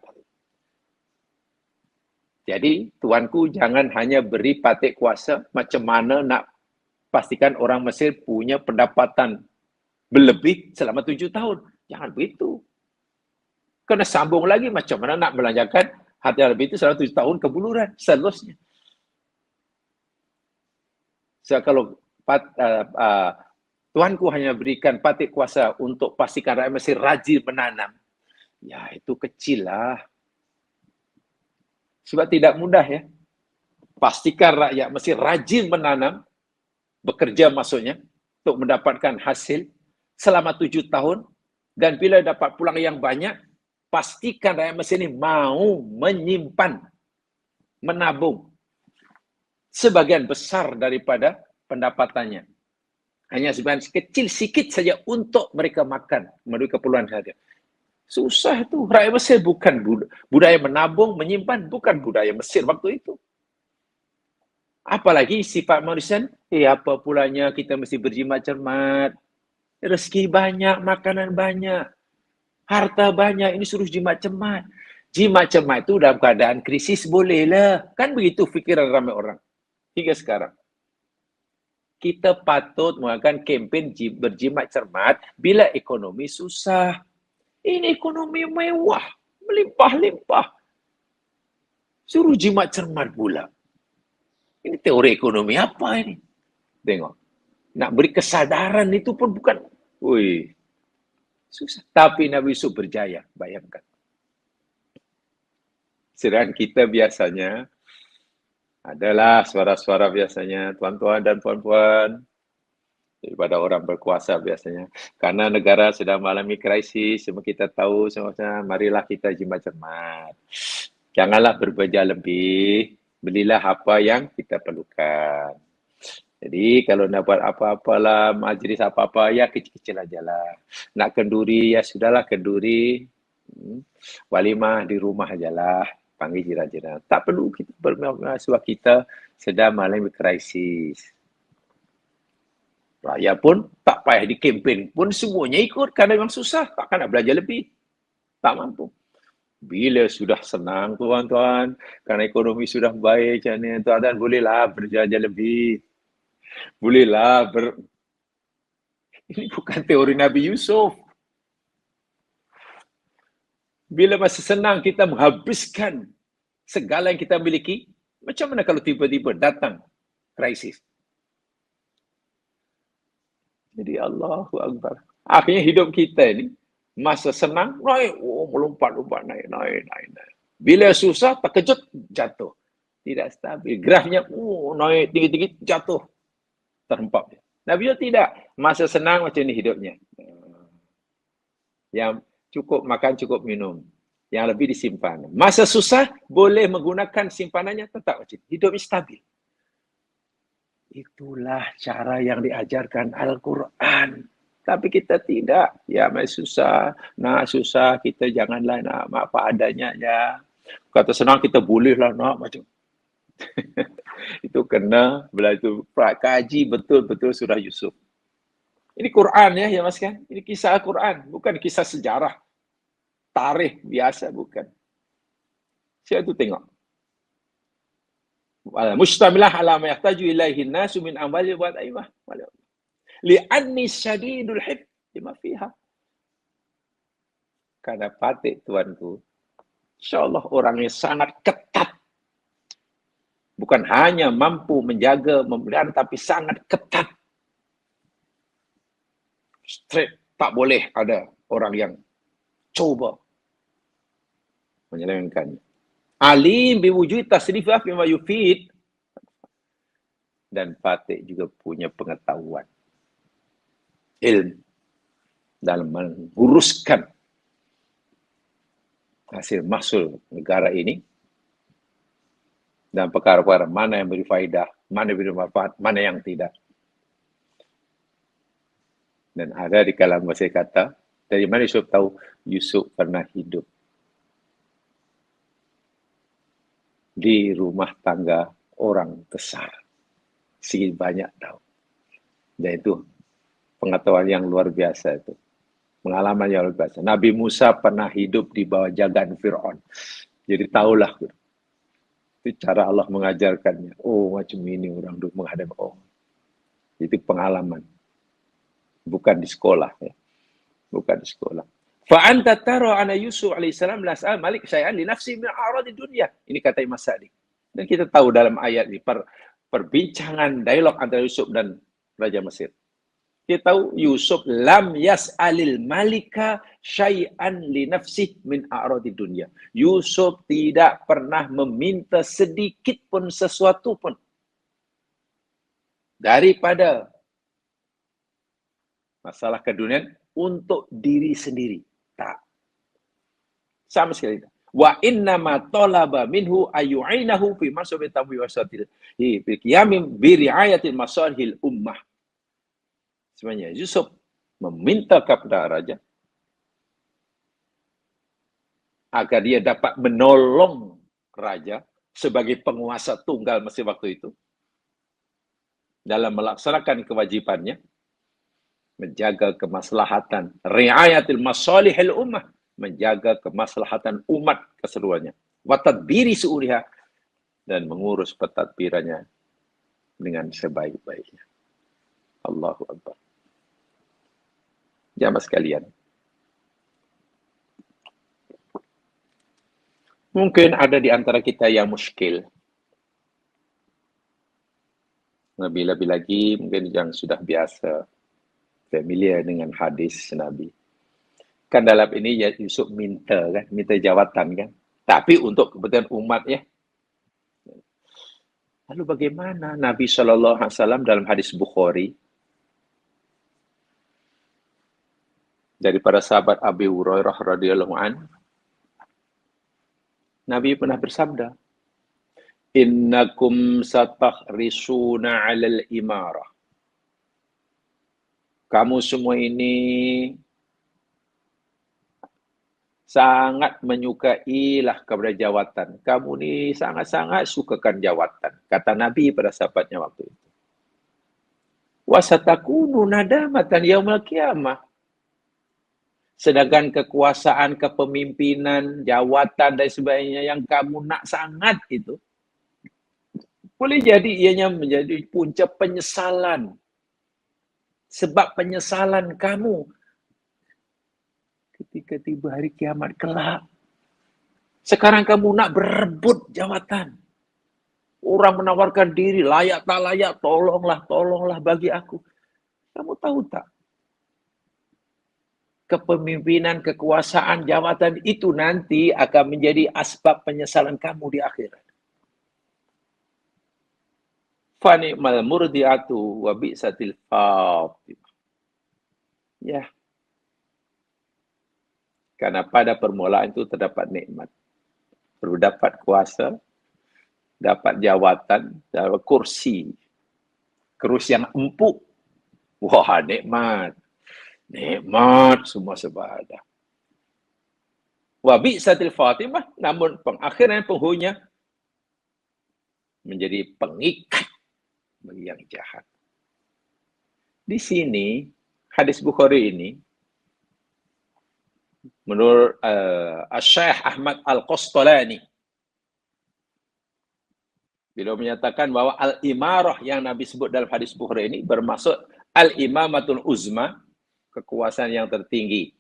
Jadi Tuanku jangan hanya beri patik kuasa macam mana nak pastikan orang Mesir punya pendapatan berlebih selama 7 tahun. Jangan begitu. Kena sambung lagi macam mana nak belanjakan harta lebih itu selama 7 tahun kebuluran seterusnya. So, kalau Tuanku hanya berikan patik kuasa untuk pastikan rakyat Mesir rajin menanam, ya itu kecil lah. Sebab tidak mudah ya. Pastikan rakyat Mesir rajin menanam, bekerja maksudnya, untuk mendapatkan hasil selama 7 tahun, dan bila dapat pulang yang banyak, pastikan rakyat Mesir ini mau menyimpan, menabung sebagian besar daripada pendapatannya. Hanya sebagian kecil sikit saja untuk mereka makan, memenuhi keperluan saja. Susah itu. Rakyat Mesir bukan budaya menabung, menyimpan, bukan budaya Mesir waktu itu. Apalagi sifat manusia, apa pulanya kita mesti berjimat cermat. Rezeki banyak, makanan banyak, harta banyak, ini suruh jimat cermat. Jimat cermat itu dalam keadaan krisis bolehlah. Kan begitu fikiran ramai orang. Hingga sekarang. Kita patut melakukan kempen berjimat cermat bila ekonomi susah. Ini ekonomi mewah, melimpah-limpah. Suruh jimat cermat pula. Ini teori ekonomi apa ini? Tengok. Nak beri kesadaran itu pun bukan. Susah. Tapi Nabi Yusuf berjaya, bayangkan. Sedangkan kita biasanya, adalah suara-suara biasanya, tuan-tuan dan puan-puan, daripada orang berkuasa biasanya. Karena negara sedang mengalami krisis, semua kita tahu, marilah kita jimat cermat. Janganlah berbeja lebih, belilah apa yang kita perlukan. Jadi kalau nak buat apa-apalah, majlis apa-apa, ya kecil-kecil aja lah. Nak kenduri, ya sudahlah kenduri. Walimah di rumah aja lah. Panggil jiran-jiran. Tak perlu kita bermewah sebab kita sedang mengalami krisis. Rakyat pun tak payah di kempen pun semuanya ikut kerana memang susah. Takkan nak belajar lebih. Tak mampu. Bila sudah senang tuan-tuan, kerana ekonomi sudah baik macam ni, tuan-tuan bolehlah belajar lebih. Bolehlah Ini bukan teori Nabi Yusuf. Bila masa senang kita menghabiskan segala yang kita miliki, macam mana kalau tiba-tiba datang krisis? Jadi Allahu Akbar. Akhirnya hidup kita ini, masa senang, naik, melompat-lompat, naik. Bila susah, terkejut, jatuh. Tidak stabil. Grafnya, naik tinggi-tinggi, jatuh. Terhempap. Nabi Yusuf tidak. Masa senang macam ini hidupnya. Yang cukup makan, cukup minum. Yang lebih disimpan. Masa susah, boleh menggunakan simpanannya, tetap macam ini. Hidupnya stabil. Itulah cara yang diajarkan Al-Quran. Tapi kita tidak. Ya, susah. Susah. Kita janganlah nak apa adanya. Ya. Kata senang, kita bolehlah nak macam. Itu kena belajar kaji betul-betul surah Yusuf. Ini Quran ya Mas kan? Ini kisah Al-Quran, bukan kisah sejarah. Tarikh biasa, bukan. Saya tu tengok. Mustamilah ala ma yahtaju ilaihi an-nasu min amwali wa aimah. Li'anni syadidul hifz lima fiha. Karena patik tuanku, insyaallah orangnya sangat ketat. Bukan hanya mampu menjaga, memelihara, tapi sangat ketat. Straight, tak boleh ada orang yang coba menyelewengkannya. Alim biwujud tasrifah bima yufid. Dan Fatih juga punya pengetahuan, ilmu dalam menguruskan hasil mahsul negara ini dan perkara-perkara mana yang berfaedah, mana yang bermanfaat, mana yang tidak. Dan ada di kalam masih kata, dari mana Yusuf tahu? Yusuf pernah hidup di rumah tangga orang besar. Sedikit banyak tahu. Dan itu pengetahuan yang luar biasa itu. Pengalaman yang luar biasa. Nabi Musa pernah hidup di bawah jagaan Fir'aun. Jadi tahulah. Itu cara Allah mengajarkannya. Oh, macam ini orang duduk menghadap Allah. Itu pengalaman. Bukan di sekolah. Ya. Bukan di sekolah. Fa'anta taro ana Yusuf alaihissalam las'al malik syai'an li nafsi min a'radi dunia. Ini kata Imam Sa'di. Dan kita tahu dalam ayat ini perbincangan dialog antara Yusuf dan Raja Mesir. Kita tahu Yusuf lam yas'alil malika syai'an li nafsi min a'radi dunia. Yusuf tidak pernah meminta sedikit pun sesuatu pun daripada masalah keduniaan untuk diri sendiri. Tak. Sama sekali tak. Wa inna ma talaba minhu ayu'inahu fi masabi tamwi wasatil. Fi qiyamin bi riayatil masalihil ummah. Sebenarnya Yusuf meminta kepada raja agar dia dapat menolong raja sebagai penguasa tunggal Mesir waktu itu dalam melaksanakan kewajibannya menjaga kemaslahatan riayatil masalihil ummah, menjaga kemaslahatan umat keseluruhannya, wa tadbiri su'uriha, dan mengurus pentadbirannya dengan sebaik-baiknya. Allahu Akbar. Jamaah sekalian, mungkin ada di antara kita yang muskil. Lebih-lebih lagi mungkin yang sudah biasa familiar dengan hadis Nabi. Kan dalam ini ya Yusuf minta jawatan kan. Tapi untuk kepentingan umat ya. Lalu bagaimana Nabi SAW dalam hadis Bukhari daripada sahabat Abi Hurairah radhiyallahu an, Nabi pernah bersabda, "Innakum satahrisuna 'alal imarah." Kamu semua ini sangat menyukailah kepada jawatan. Kamu ni sangat-sangat sukakan jawatan. Kata Nabi pada sahabatnya waktu itu. Wasatakunu nadamatan yaumil qiyamah. Sedangkan kekuasaan, kepemimpinan, jawatan dan sebagainya yang kamu nak sangat itu, boleh jadi ianya menjadi punca penyesalan Sebab penyesalan kamu ketika tiba hari kiamat kelak. Sekarang kamu nak berebut jawatan. Orang menawarkan diri, layak tak layak, tolonglah bagi aku. Kamu tahu tak? Kepemimpinan, kekuasaan, jawatan itu nanti akan menjadi asbab penyesalan kamu di akhirat. Fani'mal murdi'atu wa bi'satil fatimah. Ya. Karena pada permulaan itu terdapat nikmat. Perlu dapat kuasa, dapat jawatan, dapat kursi. Kursi yang empuk. Wah, nikmat. Nikmat semua sebab ada. Wa bi'satil fatimah, namun pengakhiran penghulunya menjadi pengikat bagi yang jahat. Di sini, hadis Bukhari ini, menurut Syekh Ahmad Al-Qastalani, beliau menyatakan bahwa al-imarah yang Nabi sebut dalam hadis Bukhari ini bermaksud al-imamatul uzma, kekuasaan yang tertinggi,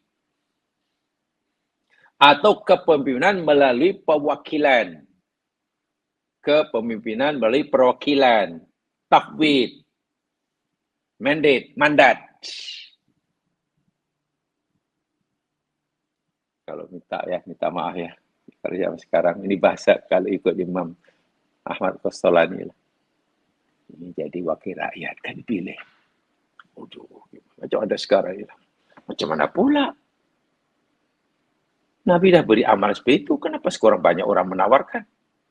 atau kepemimpinan melalui perwakilan. Kepemimpinan melalui perwakilan, tafwid, mandat. Kalau minta maaf ya. Kalau zaman sekarang ini bahasa kalau ikut Imam Ahmad Qastalani lah. Ini jadi wakil rakyat kan dipilih. Macam ada sekarang ya. Macam mana pula? Nabi dah beri amal seperti itu, kenapa sekarang banyak orang menawarkan?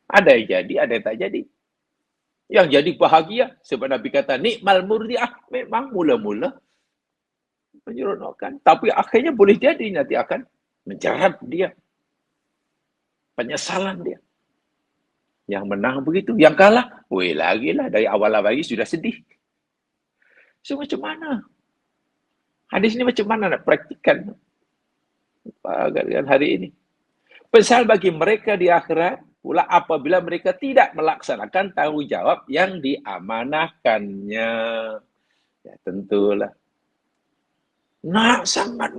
Ada yang jadi, ada yang tak jadi. Yang jadi bahagia, sebab Nabi kata, nikmal murdiah, memang mula-mula menyeronokkan. Tapi akhirnya boleh jadi nanti akan menjerat dia. Penyesalan dia. Yang menang begitu, yang kalah, lagi lah, dari awal lagi sudah sedih. So macam mana? Hadis ini macam mana nak praktikan dengan hari ini? Pesan bagi mereka di akhirat pula apabila mereka tidak melaksanakan tanggungjawab yang diamanahkannya. Ya tentulah. Nak sangat.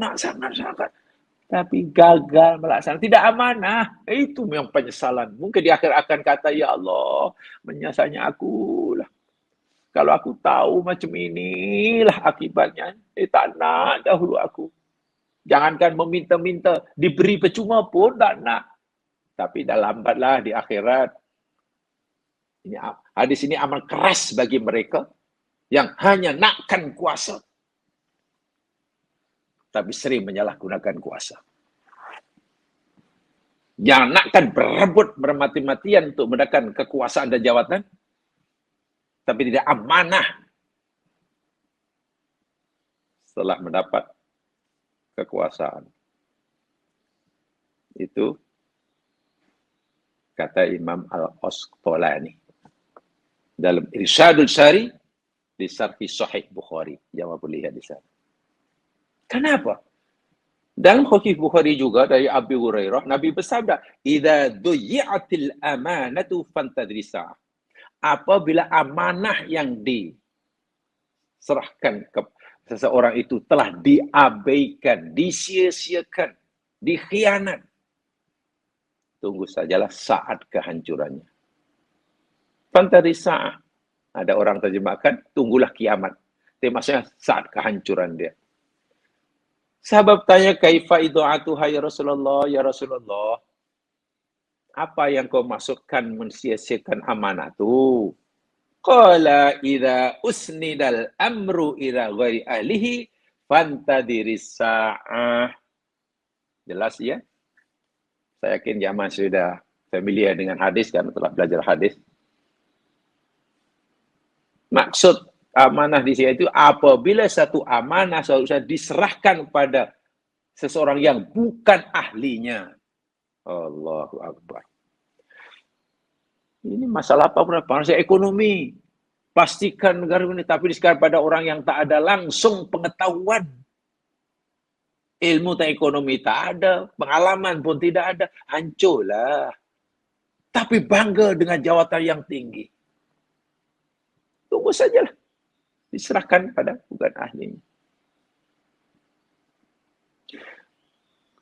Tapi gagal melaksanakan. Tidak amanah. Itu yang penyesalan. Mungkin di akhir akan kata, ya Allah, menyesalnya aku lah. Kalau aku tahu macam inilah akibatnya. Tak nak dahulu aku. Jangankan meminta-minta, diberi percuma pun tak nak. Tapi dah lambatlah di akhirat. Hadis ini amal keras bagi mereka yang hanya nakkan kuasa. Tapi sering menyalahgunakan kuasa. Yang nakkan berebut bermati-matian untuk mendapatkan kekuasaan dan jawatan. Tapi tidak amanah setelah mendapat kekuasaan. Itu kata Imam Al-Qastalani dalam Irsyadul Sari di Syarh Sahih Bukhari. Jangan boleh lihat di sana. Kenapa? Dalam hadis Bukhari juga dari Abu Hurairah, Nabi bersabda, "Idza duyi'atil amanatu fantadrisa." Apabila amanah yang diserahkan ke seseorang itu telah diabaikan, disia-siakan, dikhianat, tunggu sajalah saat kehancurannya. Fantadrisa. Ada orang terjemahkan, tunggulah kiamat. Itu maksudnya saat kehancuran dia. Sahabat tanya, kaifa idu'atuha ya Rasulullah, ya Rasulullah. Apa yang kau maksudkan mensia-siakan amanah tu? Qala idza usnidal amru ila ghairi ahlihi fantadiris sa'ah. Jelas ya? Saya yakin jamaah sudah familiar dengan hadis karena telah belajar hadis. Maksud amanah di sini itu apabila satu amanah seharusnya diserahkan pada seseorang yang bukan ahlinya. Allahu Akbar. Ini masalah apa? Masalah ekonomi. Pastikan negara ini, tapi diserahkan pada orang yang tak ada langsung pengetahuan. Ilmu tak ekonomi tak ada, pengalaman pun tidak ada. Hancurlah. Tapi bangga dengan jawatan yang tinggi. Tunggu sajalah. Diserahkan pada bukan ahlinya.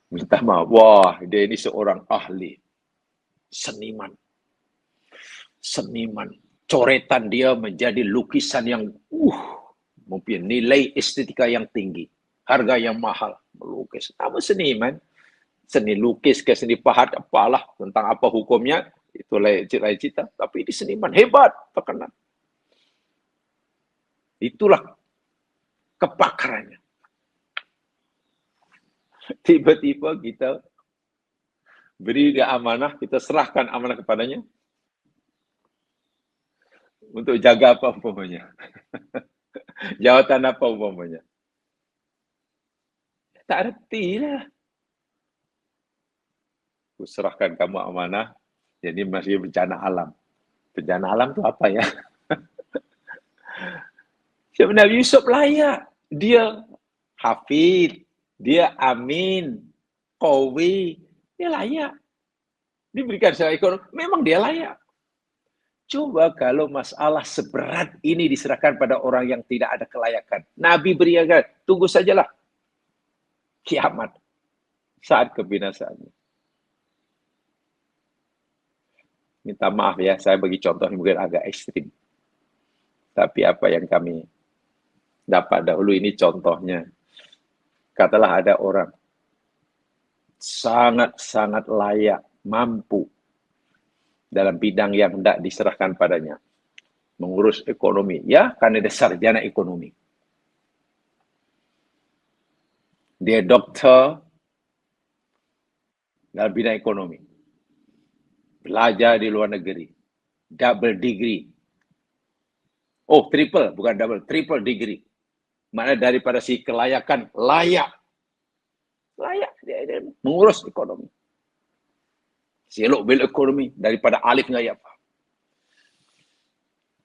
Minta maaf. Wah, dia ini seorang ahli. Seniman. Seniman. Coretan dia menjadi lukisan yang mungkin nilai estetika yang tinggi. Harga yang mahal. Melukis. Namun seniman. Seni lukis ke seni pahat, apalah. Tentang apa hukumnya. Itu lain cita. Tapi ini seniman. Hebat. Terkenal. Itulah kepakarannya. Tiba-tiba kita beri dia amanah, kita serahkan amanah kepadanya untuk jaga apa umpamanya. Jawatan apa umpamanya. Tak reti lah. Aku serahkan kamu amanah, jadi masih bencana alam. Bencana alam tu apa ya? Syekh Nabi Yusuf layak. Dia hafid, dia amin, qawi, dia layak. Diberikan secara ekonomi, memang dia layak. Coba kalau masalah seberat ini diserahkan pada orang yang tidak ada kelayakan. Nabi berikan, tunggu sajalah. Kiamat. Saat kebinasaannya. Minta maaf ya, saya bagi contoh yang mungkin agak ekstrim. Tapi apa yang kami dapat dahulu ini contohnya. Katalah ada orang sangat-sangat layak, mampu dalam bidang yang hendak diserahkan padanya. Mengurus ekonomi. Ya, karena dia sarjana ekonomi. Dia dokter dalam bidang ekonomi. Belajar di luar negeri. Double degree. Oh, triple, bukan double. Triple degree. Mana daripada si kelayakan, layak. Layak. Dia mengurus ekonomi. Selok belok ekonomi daripada alif ngayap.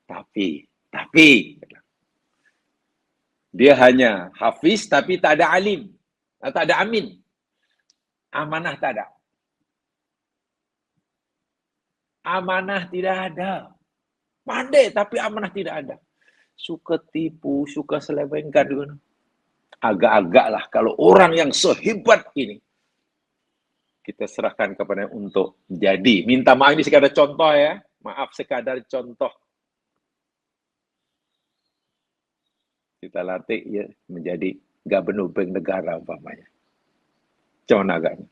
Tapi dia hanya hafiz tapi tak ada alim. Tak ada amin. Amanah tak ada. Amanah tidak ada. Pandai tapi amanah tidak ada. Suka tipu, suka selewengkan. Agak-agak lah kalau orang yang sehebat ini kita serahkan kepada untuk jadi. Minta maaf ini sekadar contoh ya. Maaf sekadar contoh. Kita latih ya menjadi gubernur bank negara umpamanya. Macam mana agaknya?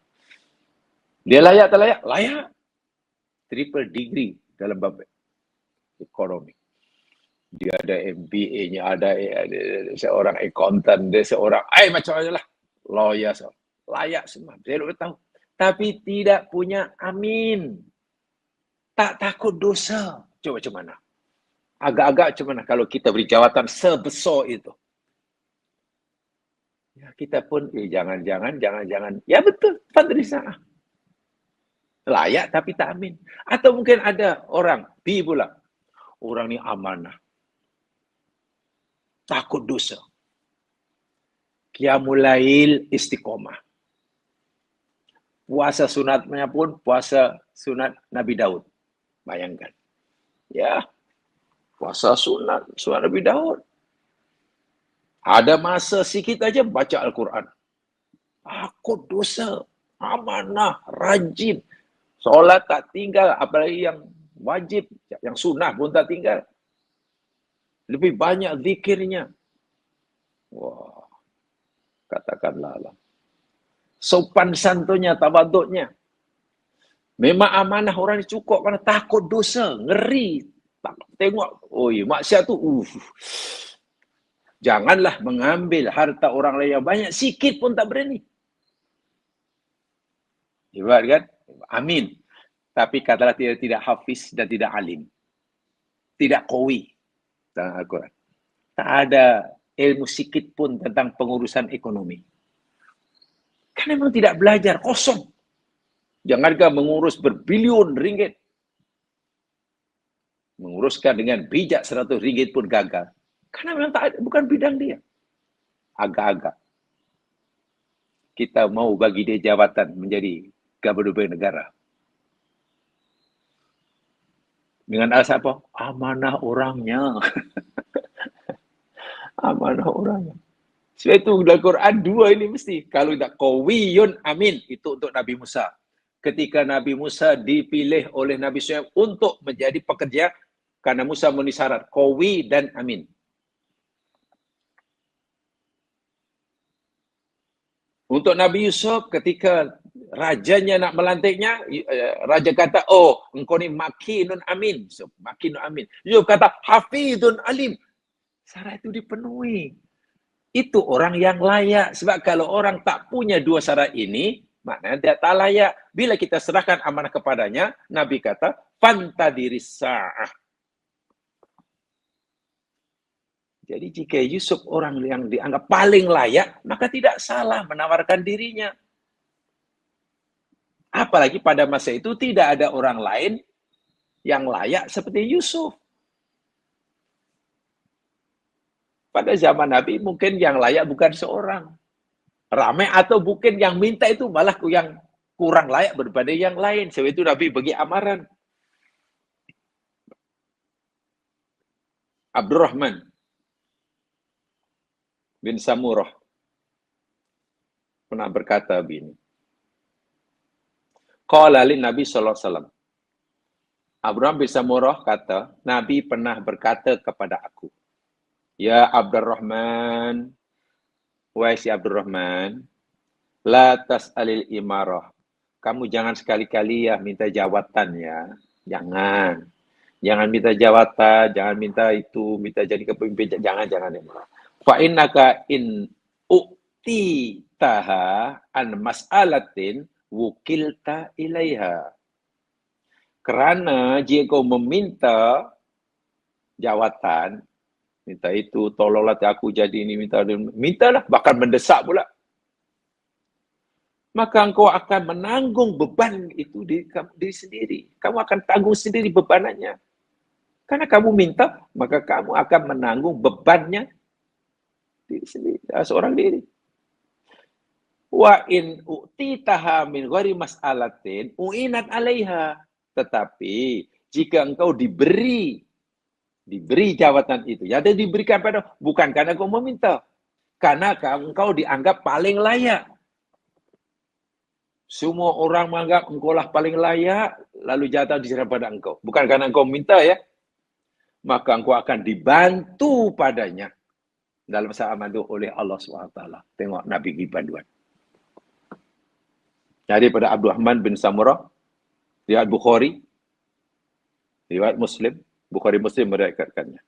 Dia layak tak layak? Layak. Triple degree dalam bab ekonomi. Dia ada MBA-nya, ada seorang accountant, dia seorang, macam mana lah, lawyer, layak semua. Saya lupa tahu. Tapi tidak punya amin. Tak takut dosa. Coba macam mana? Agak-agak macam mana kalau kita beri jawatan sebesar itu? Ya, kita pun, jangan-jangan. Ya betul, Fadrisah. Layak tapi tak amin. Atau mungkin ada orang, B pula. Orang ni amanah. Takut dosa. Qiyamul lail istiqomah. Puasa sunatnya pun puasa sunat Nabi Daud. Bayangkan. Ya, puasa sunat Nabi Daud. Ada masa sikit aja baca Al-Quran. Takut dosa. Amanah, rajin. Solat tak tinggal, apalagi yang wajib, yang sunnah pun tak tinggal. Lebih banyak zikirnya. Wah, katakanlah lah. Sopan santunnya, tawaduknya. Memang amanah orang ni cukup kerana takut dosa, ngeri. Tengok, maksiat tu, janganlah mengambil harta orang lain yang banyak, sikit pun tak berani. Hebat kan? Amin. Tapi katalah tidak hafiz dan tidak alim. Tidak qawi dalam Al-Quran. Tak ada ilmu sikit pun tentang pengurusan ekonomi. Kan memang tidak belajar, kosong. Jangankan mengurus berbilion ringgit. Menguruskan dengan bijak 100 ringgit pun gagal. Karena memang tak ada, bukan bidang dia. Agak-agak. Kita mau bagi dia jawatan menjadi gubernur bank negara. Dengan alasan apa? Amanah orangnya. mana orangnya. Sebab itu dalam Quran dua ini mesti. Kalau tidak qawiyun amin, itu untuk Nabi Musa. Ketika Nabi Musa dipilih oleh Nabi Shu'aib untuk menjadi pekerja, karena Musa memenuhi syarat qawi dan amin. Untuk Nabi Yusuf, ketika rajanya nak melantiknya, raja kata, oh, engkau ni makinun amin. So, makinun amin. Yusuf kata, hafidun alim. Syarat itu dipenuhi. Itu orang yang layak. Sebab kalau orang tak punya dua syarat ini, maknanya dia tak layak. Bila kita serahkan amanah kepadanya, Nabi kata, fantadiris sa'ah. Jadi jika Yusuf orang yang dianggap paling layak, maka tidak salah menawarkan dirinya. Apalagi pada masa itu tidak ada orang lain yang layak seperti Yusuf. Pada zaman Nabi mungkin yang layak bukan seorang. Ramai atau mungkin yang minta itu malah yang kurang layak daripada yang lain. Sebab itu Nabi bagi amaran. Abdurrahman bin Samurah pernah berkata begini. Qala li Nabi sallallahu alaihi wasallam. Abdurrahman bin Samurah kata, Nabi pernah berkata kepada aku, ya Abdurrahman, wahai si Abdurrahman, la tas'alil imarah. Kamu jangan sekali-kali ya minta jawatan ya. Jangan. Jangan minta jawatan, jangan minta itu, minta jadi kepemimpin, jangan. Fa innaka in u'titaha an mas'alatin wukilta ilaiha. Kerana jika kau meminta jawatan, minta itu, tolonglah aku jadi ini, mintalah, bahkan mendesak pula. Maka engkau akan menanggung beban itu diri sendiri. Kamu akan tanggung sendiri bebanannya. Karena kamu minta, maka kamu akan menanggung bebannya diri sendiri, seorang diri. Wa in u'titaha min ghairi mas'alatin u'inat 'alaiha. Tetapi jika engkau diberi jawatan itu, ya diberikan pada bukan karena kau meminta, karena engkau dianggap paling layak. Semua orang menganggap engkau lah paling layak, lalu jatah diserahkan pada engkau. Bukan karena engkau minta ya, maka engkau akan dibantu padanya dalam saat mandu oleh Allah SWT. Tengok Nabi Gibanduan. Jadi pada Abdurrahman bin Samurah, riwayat Bukhari, riwayat Muslim, Bukhari Muslim meriwayatkannya.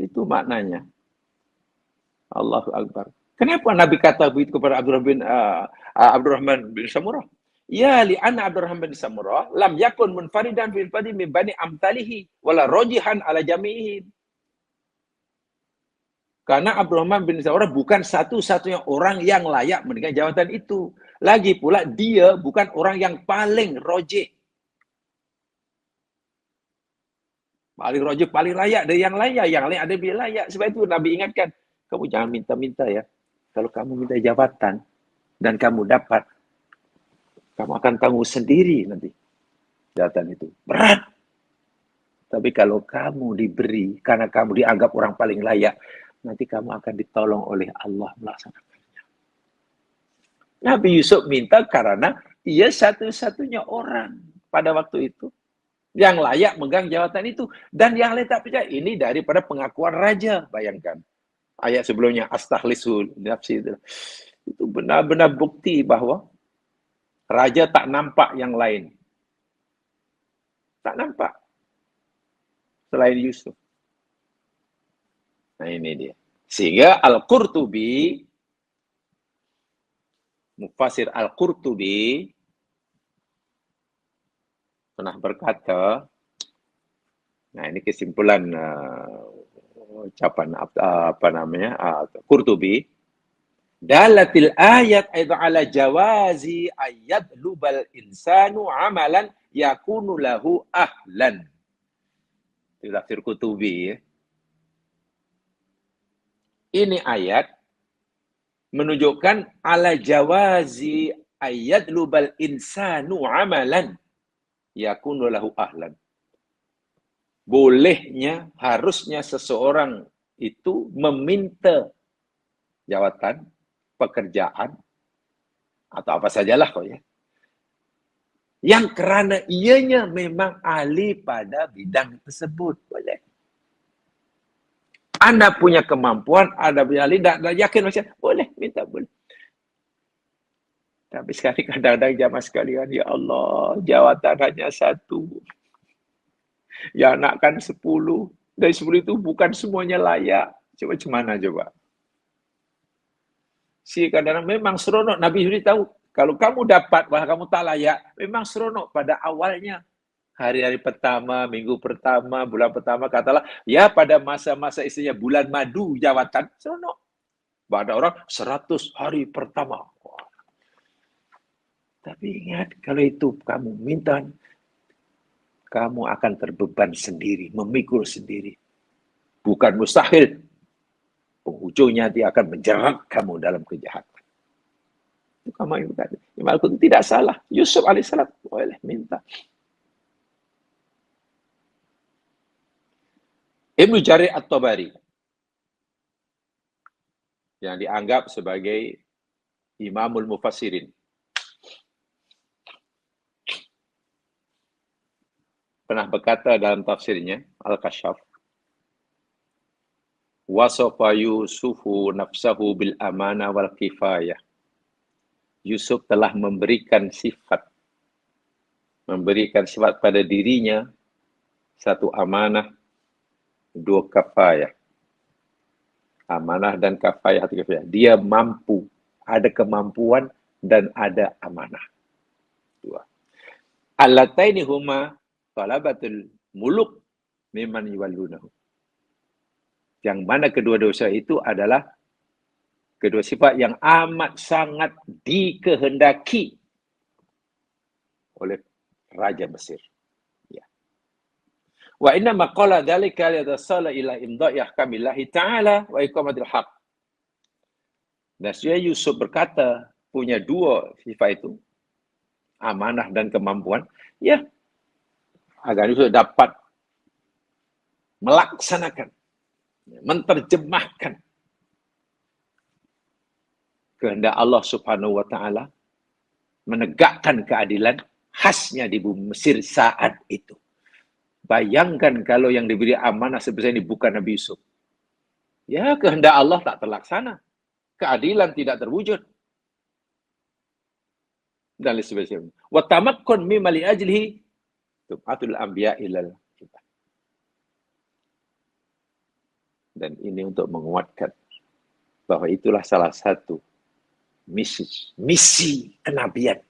Itu maknanya. Allahu Akbar. Kenapa Nabi kata begitu kepada Abdurrahman bin Samurah? Ya li'anna Abdurrahman bin Samurah lam yakun munfaridan fil fadli min bani amtalihi wala rojihan ala jami'ihim. Karena Abdurrahman bin Samurah bukan satu-satunya orang yang layak memegang jabatan itu. Lagi pula dia bukan orang yang paling rojih. Paling rojih, paling layak dari yang layak. Yang lain ada lebih layak. Sebab itu Nabi ingatkan, kamu jangan minta-minta ya. Kalau kamu minta jabatan dan kamu dapat, kamu akan tanggung sendiri nanti jabatan itu. Berat. Tapi kalau kamu diberi, karena kamu dianggap orang paling layak, nanti kamu akan ditolong oleh Allah melaksanakannya. Nabi Yusuf minta karena ia satu-satunya orang pada waktu itu yang layak megang jabatan itu. Dan yang lain tak percaya. Ini daripada pengakuan raja. Bayangkan. Ayat sebelumnya, astaghlisu nafsi itu. Itu benar-benar bukti bahwa raja tak nampak yang lain. Tak nampak. Selain Yusuf. Nah ini dia. Sehingga Al-Qurtubi, Mufassir Al-Qurtubi, pernah berkata, nah ini kesimpulan ucapan Qurtubi, dalatil ayat aidan ala jawazi ayat lubal insanu amalan yakunu lahu ahlan. Itu tafsir Qurtubi. Ini ayat menunjukkan ala jawazi ayat lubal insanu amalan yakunu lahu ahlan. Bolehnya, harusnya seseorang itu meminta jawatan, pekerjaan, atau apa sajalah kau ya, yang kerana ianya memang ahli pada bidang tersebut. Boleh. Anda punya kemampuan, Anda punya ahli, dah yakin macam boleh, minta boleh. Tapi sekali kadang-kadang jamaah sekalian, ya Allah, jawatan hanya satu. Ya nakkan 10. Dari 10 itu bukan semuanya layak. Coba macam mana coba? Si kadang-kadang memang seronok. Nabi sendiri tahu. Kalau kamu dapat, bahwa kamu tak layak, memang seronok pada awalnya. Hari-hari pertama, minggu pertama, bulan pertama, katalah, ya pada masa-masa istilahnya bulan madu jawatan, seronok. Ada orang 100 hari pertama. Tapi ingat, kalau itu kamu minta, kamu akan terbeban sendiri, memikul sendiri. Bukan mustahil. Penghujungnya dia akan menjerat kamu dalam kejahatan. Itu kamu yang berkata. Imam Al-Qurtubi tidak salah. Yusuf alaihissalam boleh minta. Ibnu Jarir At-Tabari yang dianggap sebagai Imamul Mufassirin. Pernah berkata dalam tafsirnya, Al-Kashaf, wasafa Yusufu nafsahu bil amana wal kifayah. Yusuf telah memberikan sifat pada dirinya, satu amanah, dua kafayah. Amanah dan kafayah. Dia mampu, ada kemampuan dan ada amanah. Dua. Allataini huma talabatul muluk mimman yuwallunahu. Yang mana kedua dosa itu adalah kedua sifat yang amat sangat dikehendaki oleh Raja Mesir. Ya. Wa inna maqala dzalika liyatasala ila imda'i ahkamillahi ta'ala wa iqamatil haq. Dan Yusuf berkata punya dua sifat itu, amanah dan kemampuan, ya, agar Yusuf dapat melaksanakan, menterjemahkan kehendak Allah Subhanahu wa taala, menegakkan keadilan khasnya di bumi Mesir saat itu. Bayangkan kalau yang diberi amanah sebesar ini bukan Nabi Yusuf. Ya, kehendak Allah tak terlaksana. Keadilan tidak terwujud. Dan lain sebagainya. Wa tamakkun mimma li ajlihi tu'atul anbiya ilal kita. Dan ini untuk menguatkan bahwa itulah salah satu misi kenabian.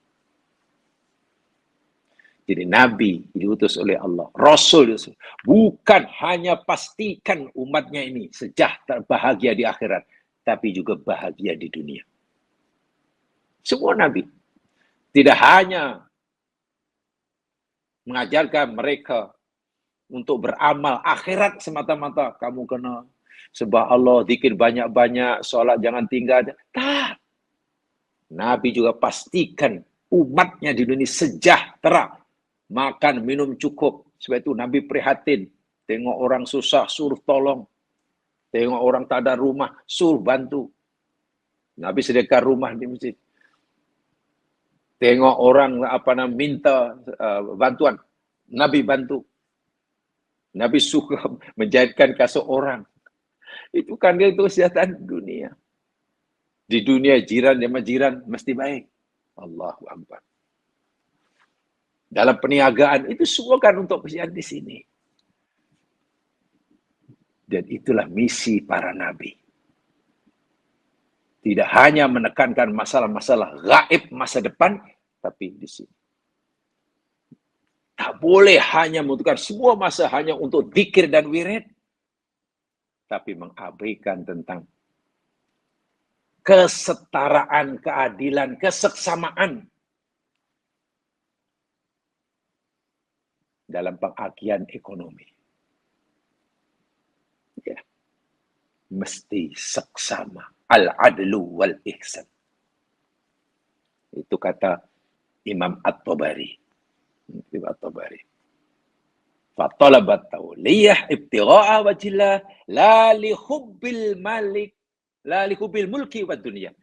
Jadi Nabi diutus oleh Allah, Rasul diutus, bukan hanya pastikan umatnya ini sejahtera, bahagia di akhirat, tapi juga bahagia di dunia. Semua Nabi tidak hanya mengajarkan mereka untuk beramal akhirat semata-mata. Kamu kena sembah Allah, zikir banyak-banyak, solat jangan tinggal. Tak. Nabi juga pastikan umatnya di dunia sejahtera. Makan, minum cukup. Sebab itu Nabi prihatin. Tengok orang susah, suruh tolong. Tengok orang tak ada rumah, suruh bantu. Nabi sediakan rumah di masjid. Tengok orang minta bantuan. Nabi bantu. Nabi suka menjahitkan kasut orang. Itu kan dia itu kesejahteraan dunia. Di dunia jiran sama jiran mesti baik. Allahu Akbar. Dalam perniagaan itu semua kan untuk kesejahteraan di sini. Dan itulah misi para nabi. Tidak hanya menekankan masalah-masalah gaib masa depan, tapi di sini. Tak boleh hanya membutuhkan semua masa hanya untuk zikir dan wirid, tapi mengabaikan tentang kesetaraan, keadilan, keseksamaan dalam pengakian ekonomi. Ya. Mesti seksama. Al-adlu wal ihsan. Itu kata Imam At-Tabari. Imam At-Tabari. Fatalabat tawliyah ibtigha'a wajhillah la li hubbil malik la li hubbil mulki wad dunya.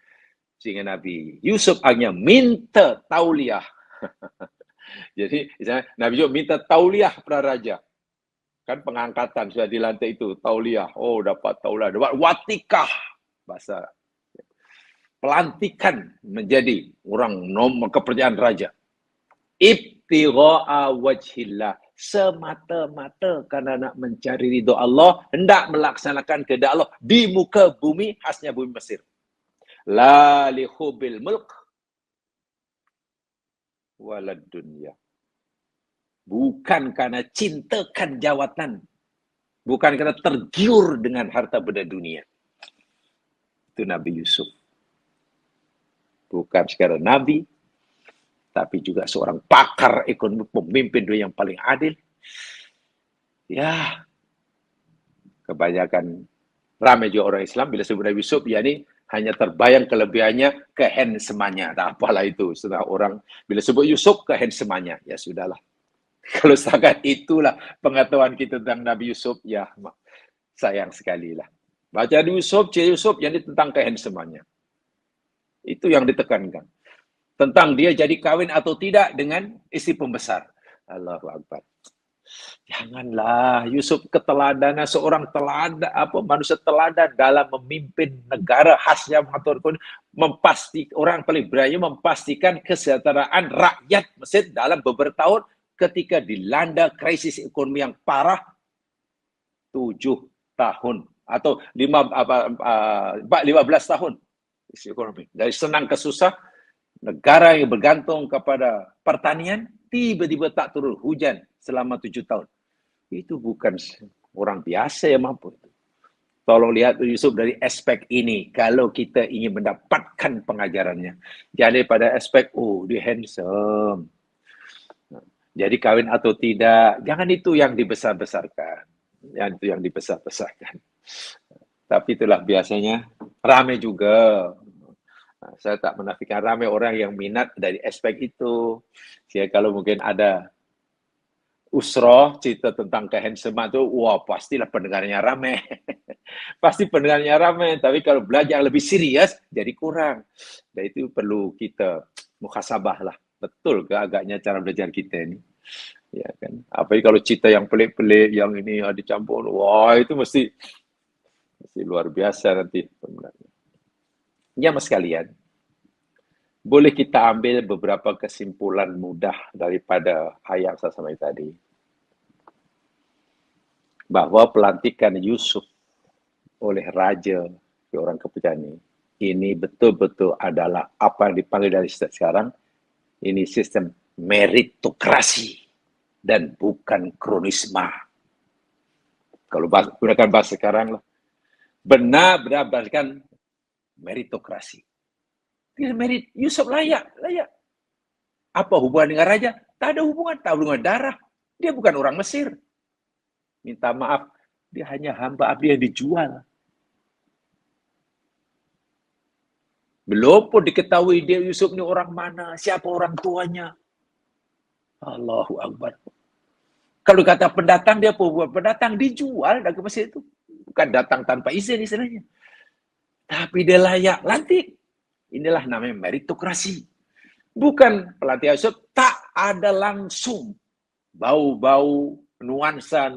Sehingga Nabi Yusuf hanya minta tauliah. Jadi misalnya Nabi Yusuf minta tauliah pada raja. Kan pengangkatan sudah dilantik itu, tauliah. Oh, dapat tauliah, dapat watikah. Bahasa pelantikan menjadi orang nomor kepercayaan raja. Ibtigha'a wajhillah, semata-mata karena nak mencari ridho Allah, hendak melaksanakan kehendak Allah di muka bumi, khasnya bumi Mesir. La li hubil mulk walad dunya. Bukan karena cintakan jawatan, bukan karena tergiur dengan harta benda dunia. Itu Nabi Yusuf. Bukan sekadar Nabi, tapi juga seorang pakar ekonomi, pemimpin dunia yang paling adil. Ya, kebanyakan ramai juga orang Islam bila sebut Nabi Yusuf, yakni hanya terbayang kelebihannya, kehandsemannya. Tak apalah itu. Setelah orang bila sebut Yusuf, kehandsemannya. Ya sudahlah. Kalau sangat itulah pengetahuan kita tentang Nabi Yusuf, ya sayang sekali lah. Baca Yusuf, cik Yusuf, yang ini tentang kehandsemannya. Itu yang ditekankan. Tentang dia jadi kawin atau tidak dengan istri pembesar. Allahu Akbar. Janganlah Yusuf keteladanan seorang teladan manusia teladan dalam memimpin negara khasnya mengatur orang paling berani memastikan kesejahteraan rakyat Mesir dalam beberapa tahun ketika dilanda krisis ekonomi yang parah 7 tahun atau 15 tahun ekonomi dari senang ke susah. Negara yang bergantung kepada pertanian, tiba-tiba tak turun hujan selama 7 tahun. Itu bukan orang biasa yang mampu. Tolong lihat Yusuf dari aspek ini, kalau kita ingin mendapatkan pengajarannya. Jadi pada aspek, oh dia handsome. Jadi kawin atau tidak, jangan itu yang dibesar-besarkan. Yang itu yang dibesar-besarkan. Tapi itulah biasanya ramai juga. Saya tak menafikan ramai orang yang minat dari aspek itu. Jadi kalau mungkin ada usroh cerita tentang kehandseman itu, wah pastilah pendengarnya ramai. Pasti pendengarnya ramai. Tapi kalau belajar lebih serius, jadi kurang. Dan itu perlu kita muhasabah lah. Betul ke agaknya cara belajar kita ini? Ya kan. Apalagi kalau cerita yang pelik-pelik, yang ini dicampur, wah itu mesti luar biasa nanti sebenarnya. Ya mas sekalian, boleh kita ambil beberapa kesimpulan mudah daripada ayat saya sampaikan tadi. Bahwa pelantikan Yusuf oleh raja, orang kepercayaan ini betul-betul adalah apa yang dipanggil dari sekarang, ini sistem meritokrasi dan bukan kronisma. Kalau gunakan bahasa sekarang, benar-benar berdasarkan meritokrasi. Merit Yusuf layak. Apa hubungan dengan raja? Tak ada hubungan, tak ada hubungan darah. Dia bukan orang Mesir. Minta maaf, dia hanya hamba abdi yang dijual. Belum pun diketahui dia Yusuf ini orang mana, siapa orang tuanya. Allahu Akbar. Kalau kata pendatang, dia buat pendatang dijual dari Mesir itu. Bukan datang tanpa izin istilahnya. Tapi dia layak, lantik. Inilah namanya meritokrasi. Bukan pelatih Yusuf, tak ada langsung bau-bau nuansa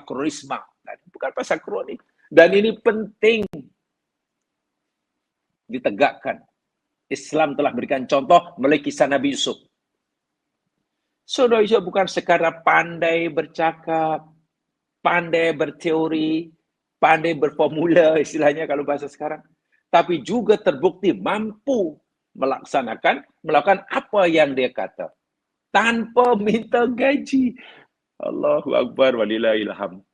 kronisma. Bukan pasal kronik. Dan ini penting ditegakkan. Islam telah berikan contoh melalui kisah Nabi Yusuf. Saudara Yusuf bukan sekadar pandai bercakap, pandai berteori, pandai berformula istilahnya kalau bahasa sekarang. Tapi juga terbukti mampu melakukan apa yang dia kata. Tanpa minta gaji. Allahu Akbar walillahil hamd.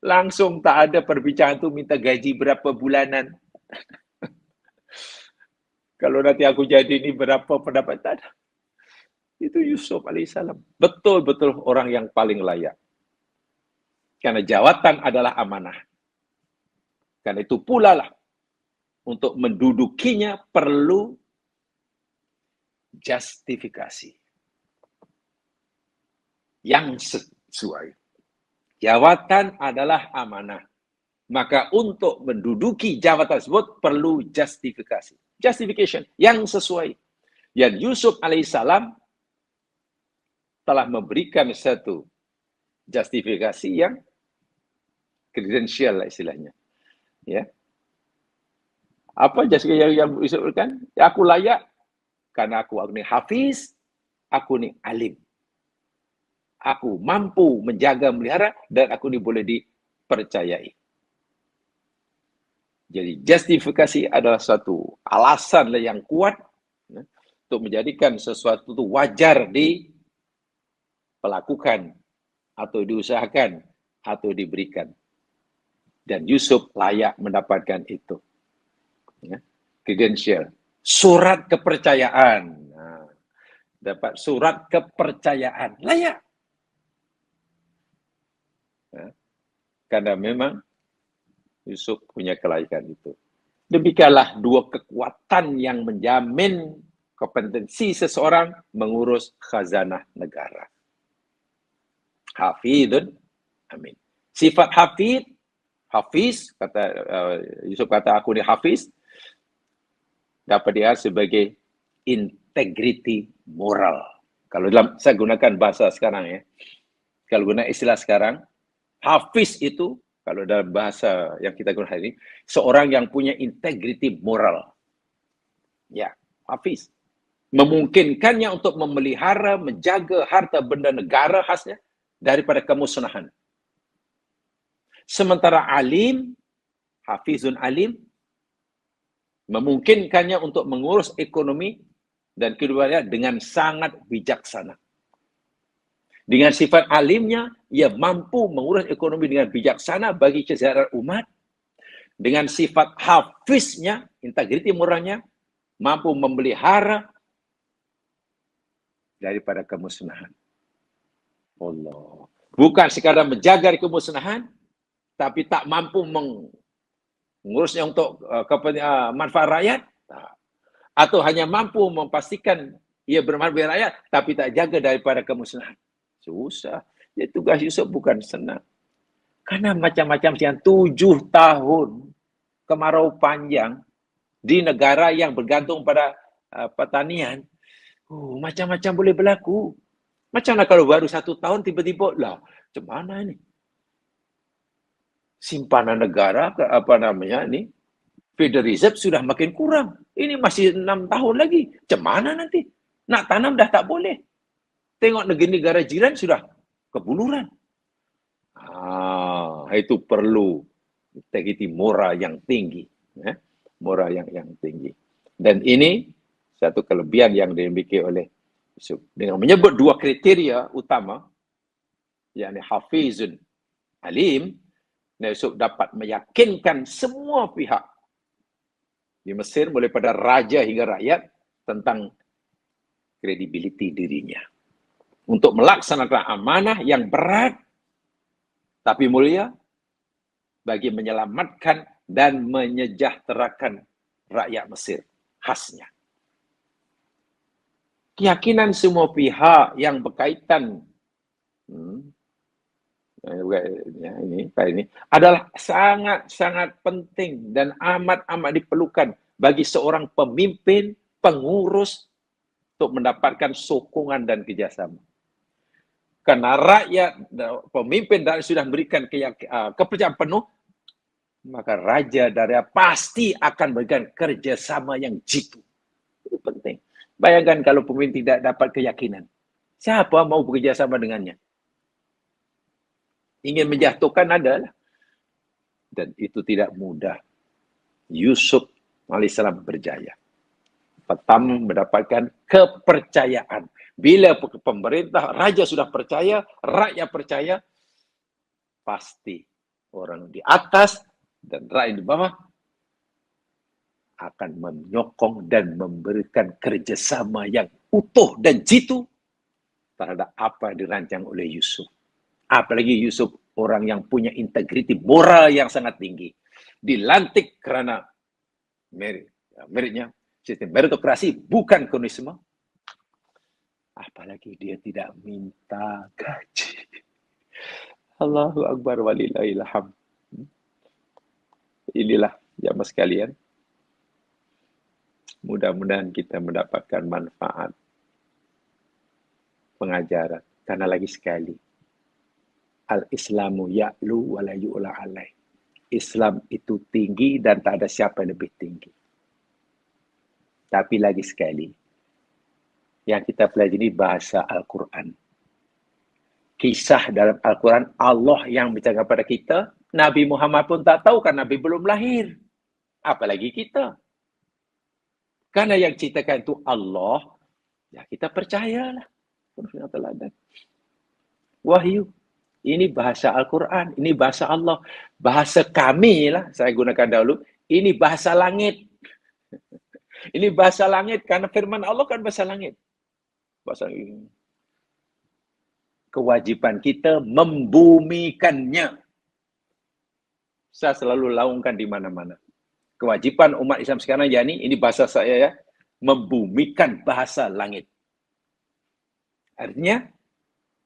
Langsung tak ada perbincangan tu minta gaji berapa bulanan. Kalau nanti aku jadi ini berapa pendapatan. Itu Yusuf alaihissalam. Betul-betul orang yang paling layak. Karena jawatan adalah amanah. Karena itu pula lah. Untuk mendudukinya perlu justifikasi. Yang sesuai. Jawatan adalah amanah. Maka untuk menduduki jabatan tersebut perlu justifikasi. Justification yang sesuai. Yang Yusuf alaihissalam telah memberikan satu justifikasi yang kredensial lah istilahnya. Ya. Apa justifikasi yang Yusuf berikan? Ya, aku layak karena aku ni hafiz, aku ni alim. Aku mampu menjaga, melihara, dan aku ni boleh dipercayai. Jadi justifikasi adalah suatu alasan yang kuat untuk menjadikan sesuatu itu wajar dilakukan atau diusahakan atau diberikan. Dan Yusuf layak mendapatkan itu. Credential. Surat kepercayaan. Nah, dapat surat kepercayaan. Layak. Karena memang Yusuf punya kelayakan itu. Demikianlah dua kekuatan yang menjamin kompetensi seseorang mengurus khazanah negara. Hafidun, amin. Sifat hafiz, kata Yusuf kata aku ni hafiz, dapat dia sebagai integriti moral. Kalau dalam saya gunakan bahasa sekarang ya, kalau guna istilah sekarang, hafiz itu kalau dalam bahasa yang kita gunakan ini, seorang yang punya integriti moral. Ya, hafiz. Memungkinkannya untuk memelihara, menjaga harta benda negara khasnya daripada kemusnahan. Sementara alim, hafizun alim, memungkinkannya untuk mengurus ekonomi dan keduanya dengan sangat bijaksana. Dengan sifat alimnya, ia mampu mengurus ekonomi dengan bijaksana bagi kesejahteraan umat. Dengan sifat hafiznya, integriti moralnya, mampu memelihara daripada kemusnahan. Allah. Bukan sekadar menjaga dari kemusnahan, tapi tak mampu mengurusnya untuk manfaat rakyat, atau hanya mampu memastikan ia bermanfaat bagi rakyat, tapi tak jaga daripada kemusnahan. Susah. Jadi tugas Yusuf bukan senang. Karena macam-macam yang 7 tahun kemarau panjang di negara yang bergantung pada pertanian, macam-macam boleh berlaku. Macam mana kalau baru 1 tahun tiba-tiba, lah, macam mana ini? Simpanan negara, Federal Reserve sudah makin kurang. Ini masih 6 tahun lagi. Macam mana nanti? Nak tanam dah tak boleh. Tengok negara-negara jiran sudah kebuluran. Itu perlu integriti moral yang tinggi. Moral yang tinggi. Dan ini satu kelebihan yang dimiliki oleh Yusuf. Dengan menyebut 2 kriteria utama, yakni hafizun alim, Yusuf dapat meyakinkan semua pihak di Mesir, mulai pada raja hingga rakyat, tentang kredibiliti dirinya. Untuk melaksanakan amanah yang berat, tapi mulia, bagi menyelamatkan dan menyejahterakan rakyat Mesir, khasnya. Keyakinan semua pihak yang berkaitan ini adalah sangat-sangat penting dan amat-amat diperlukan bagi seorang pemimpin, pengurus untuk mendapatkan sokongan dan kerjasama. Karena rakyat, pemimpin dan sudah memberikan kepercayaan penuh, maka raja dan pasti akan memberikan kerjasama yang jitu. Itu penting. Bayangkan kalau pemimpin tidak dapat keyakinan, siapa mau bekerjasama dengannya? Ingin menjatuhkan adalah. Dan itu tidak mudah. Yusuf alaihissalam berjaya. Pertama mendapatkan kepercayaan. Bila pemerintah, raja sudah percaya, rakyat percaya, pasti orang di atas dan rakyat di bawah akan menyokong dan memberikan kerjasama yang utuh dan jitu terhadap apa yang dirancang oleh Yusuf. Apalagi Yusuf orang yang punya integriti moral yang sangat tinggi. Dilantik karena meritnya, sistem meritokrasi, bukan komunisme. Apalagi dia tidak minta gaji. Allahu Akbar walillahil hamd. Inilah jamaah sekalian. Mudah-mudahan kita mendapatkan manfaat pengajaran. Karena lagi sekali, al-Islamu ya'lu wa la yu'la alaih. Islam itu tinggi dan tak ada siapa yang lebih tinggi. Tapi lagi sekali, yang kita pelajari bahasa Al-Quran. Kisah dalam Al-Quran, Allah yang bercakap kepada kita, Nabi Muhammad pun tak tahu kan Nabi belum lahir. Apalagi kita. Karena yang ceritakan itu Allah, ya kita percayalah. Wahyu. Ini bahasa Al-Quran, ini bahasa Allah. Bahasa kami lah, saya gunakan dahulu. Ini bahasa langit. Ini bahasa langit, karena firman Allah kan bahasa langit. Bahasa ini. Kewajiban kita membumikannya. Saya selalu laungkan di mana-mana. Kewajiban umat Islam sekarang, yakni, ini bahasa saya ya, membumikan bahasa langit. Artinya,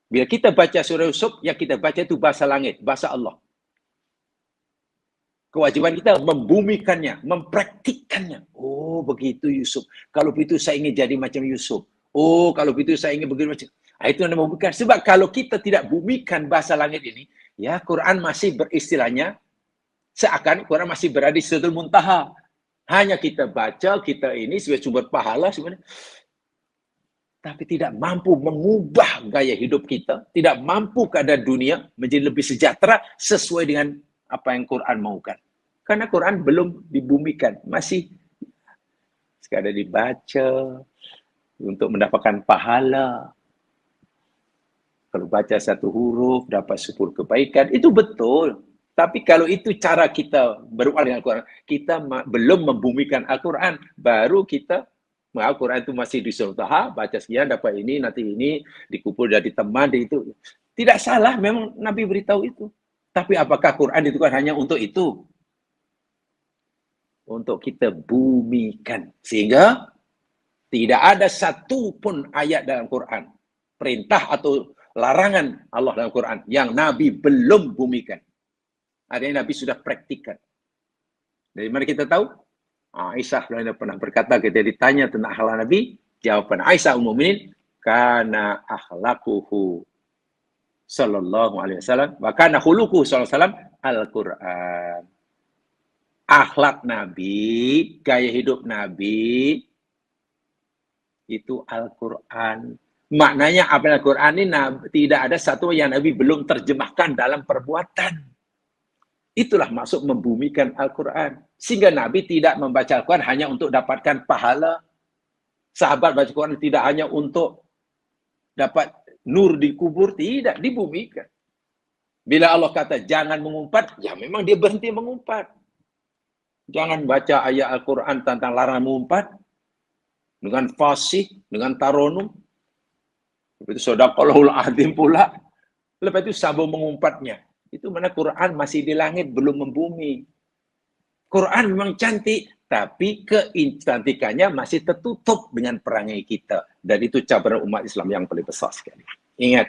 bila kita baca surah Yusuf, yang kita baca itu bahasa langit, bahasa Allah. Kewajiban kita membumikannya, mempraktikkannya. Oh, begitu Yusuf. Kalau begitu saya ingin jadi macam Yusuf. Oh, kalau begitu saya ingin begitu macam. Itu yang membumikan. Sebab kalau kita tidak bumikan bahasa langit ini, ya Quran masih beristilahnya, seakan Quran masih berada di Sidratul Muntaha. Hanya kita baca, kita ini sebagai sumber pahala sebenarnya. Tapi tidak mampu mengubah gaya hidup kita, tidak mampu keadaan dunia menjadi lebih sejahtera sesuai dengan apa yang Quran maukan. Karena Quran belum dibumikan, masih sekadar dibaca untuk mendapatkan pahala. Kalau baca satu huruf dapat 10 kebaikan, itu betul. Tapi kalau itu cara kita berulang dengan Al-Quran, kita belum membumikan Al-Quran, baru kita Al-Quran itu masih di surah, baca sekian, dapat ini, nanti ini, dikumpul dari teman, itu. Tidak salah, memang Nabi beritahu itu. Tapi apakah Quran itu kan hanya untuk itu? Untuk kita bumikan. Sehingga tidak ada satu pun ayat dalam Quran, perintah atau larangan Allah dalam Quran, yang Nabi belum bumikan. Artinya Nabi sudah praktikkan. Dari mana kita tahu? Aisyah pernah berkata ketika ditanya tentang akhlak Nabi, jawaban Aisyah Ummul Mukminin, kana akhlaquhu sallallahu alaihi wasallam wa kana khuluquhu sallallahu alaihi wasallam Al-Qur'an. Akhlak Nabi, gaya hidup Nabi itu Al-Qur'an. Maknanya apa Al-Qur'an ini tidak ada satu yang Nabi belum terjemahkan dalam perbuatan. Itulah maksud membumikan Al-Quran. Sehingga Nabi tidak membaca Al-Quran hanya untuk dapatkan pahala. Sahabat baca Al-Quran tidak hanya untuk dapat nur di kubur, tidak, dibumikan. Bila Allah kata jangan mengumpat, ya memang dia berhenti mengumpat. Jangan baca ayat Al-Quran tentang larangan mengumpat dengan fasih, dengan taronum. Itu sadaqallahul azim pula. Lepas itu sambung mengumpatnya. Itu mana Quran masih di langit, belum membumi. Quran memang cantik, tapi kecantikannya masih tertutup dengan perangai kita. Dan itu cabaran umat Islam yang paling besar sekali. Ingat,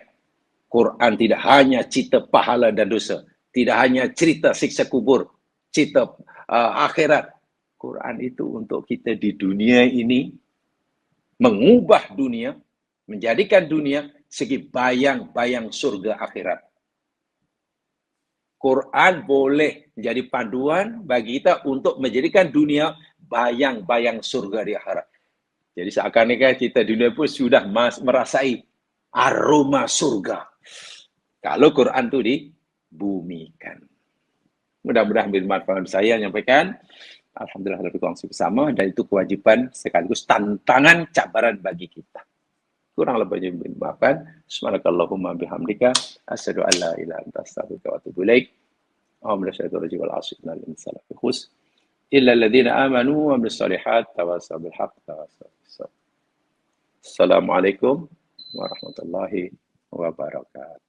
Quran tidak hanya cerita pahala dan dosa. Tidak hanya cerita siksa kubur, cerita akhirat. Quran itu untuk kita di dunia ini, mengubah dunia, menjadikan dunia segi bayang-bayang surga akhirat. Quran boleh menjadi panduan bagi kita untuk menjadikan dunia bayang-bayang surga di akhirat. Jadi seakan-akan kita dunia pun sudah merasai aroma surga. Kalau Quran itu dibumikan. Mudah-mudahan bermanfaat saya nyampaikan. Alhamdulillah lebih kongsi bersama, dan itu kewajiban sekaligus tantangan cabaran bagi kita. Kurang lebihnya dimaafkan. Subhanakallahumma bihamdika asyhadu an la ilaha illa anta astaghfiruka wa atubu ilaik. Alhamdulillah syaitanir rajim wal asifna lil salaf khus illa alladziina aamanu wa amilus shalihat tawassaw bil haqq tawassaw bis sabr. Assalamualaikum warahmatullahi wabarakatuh.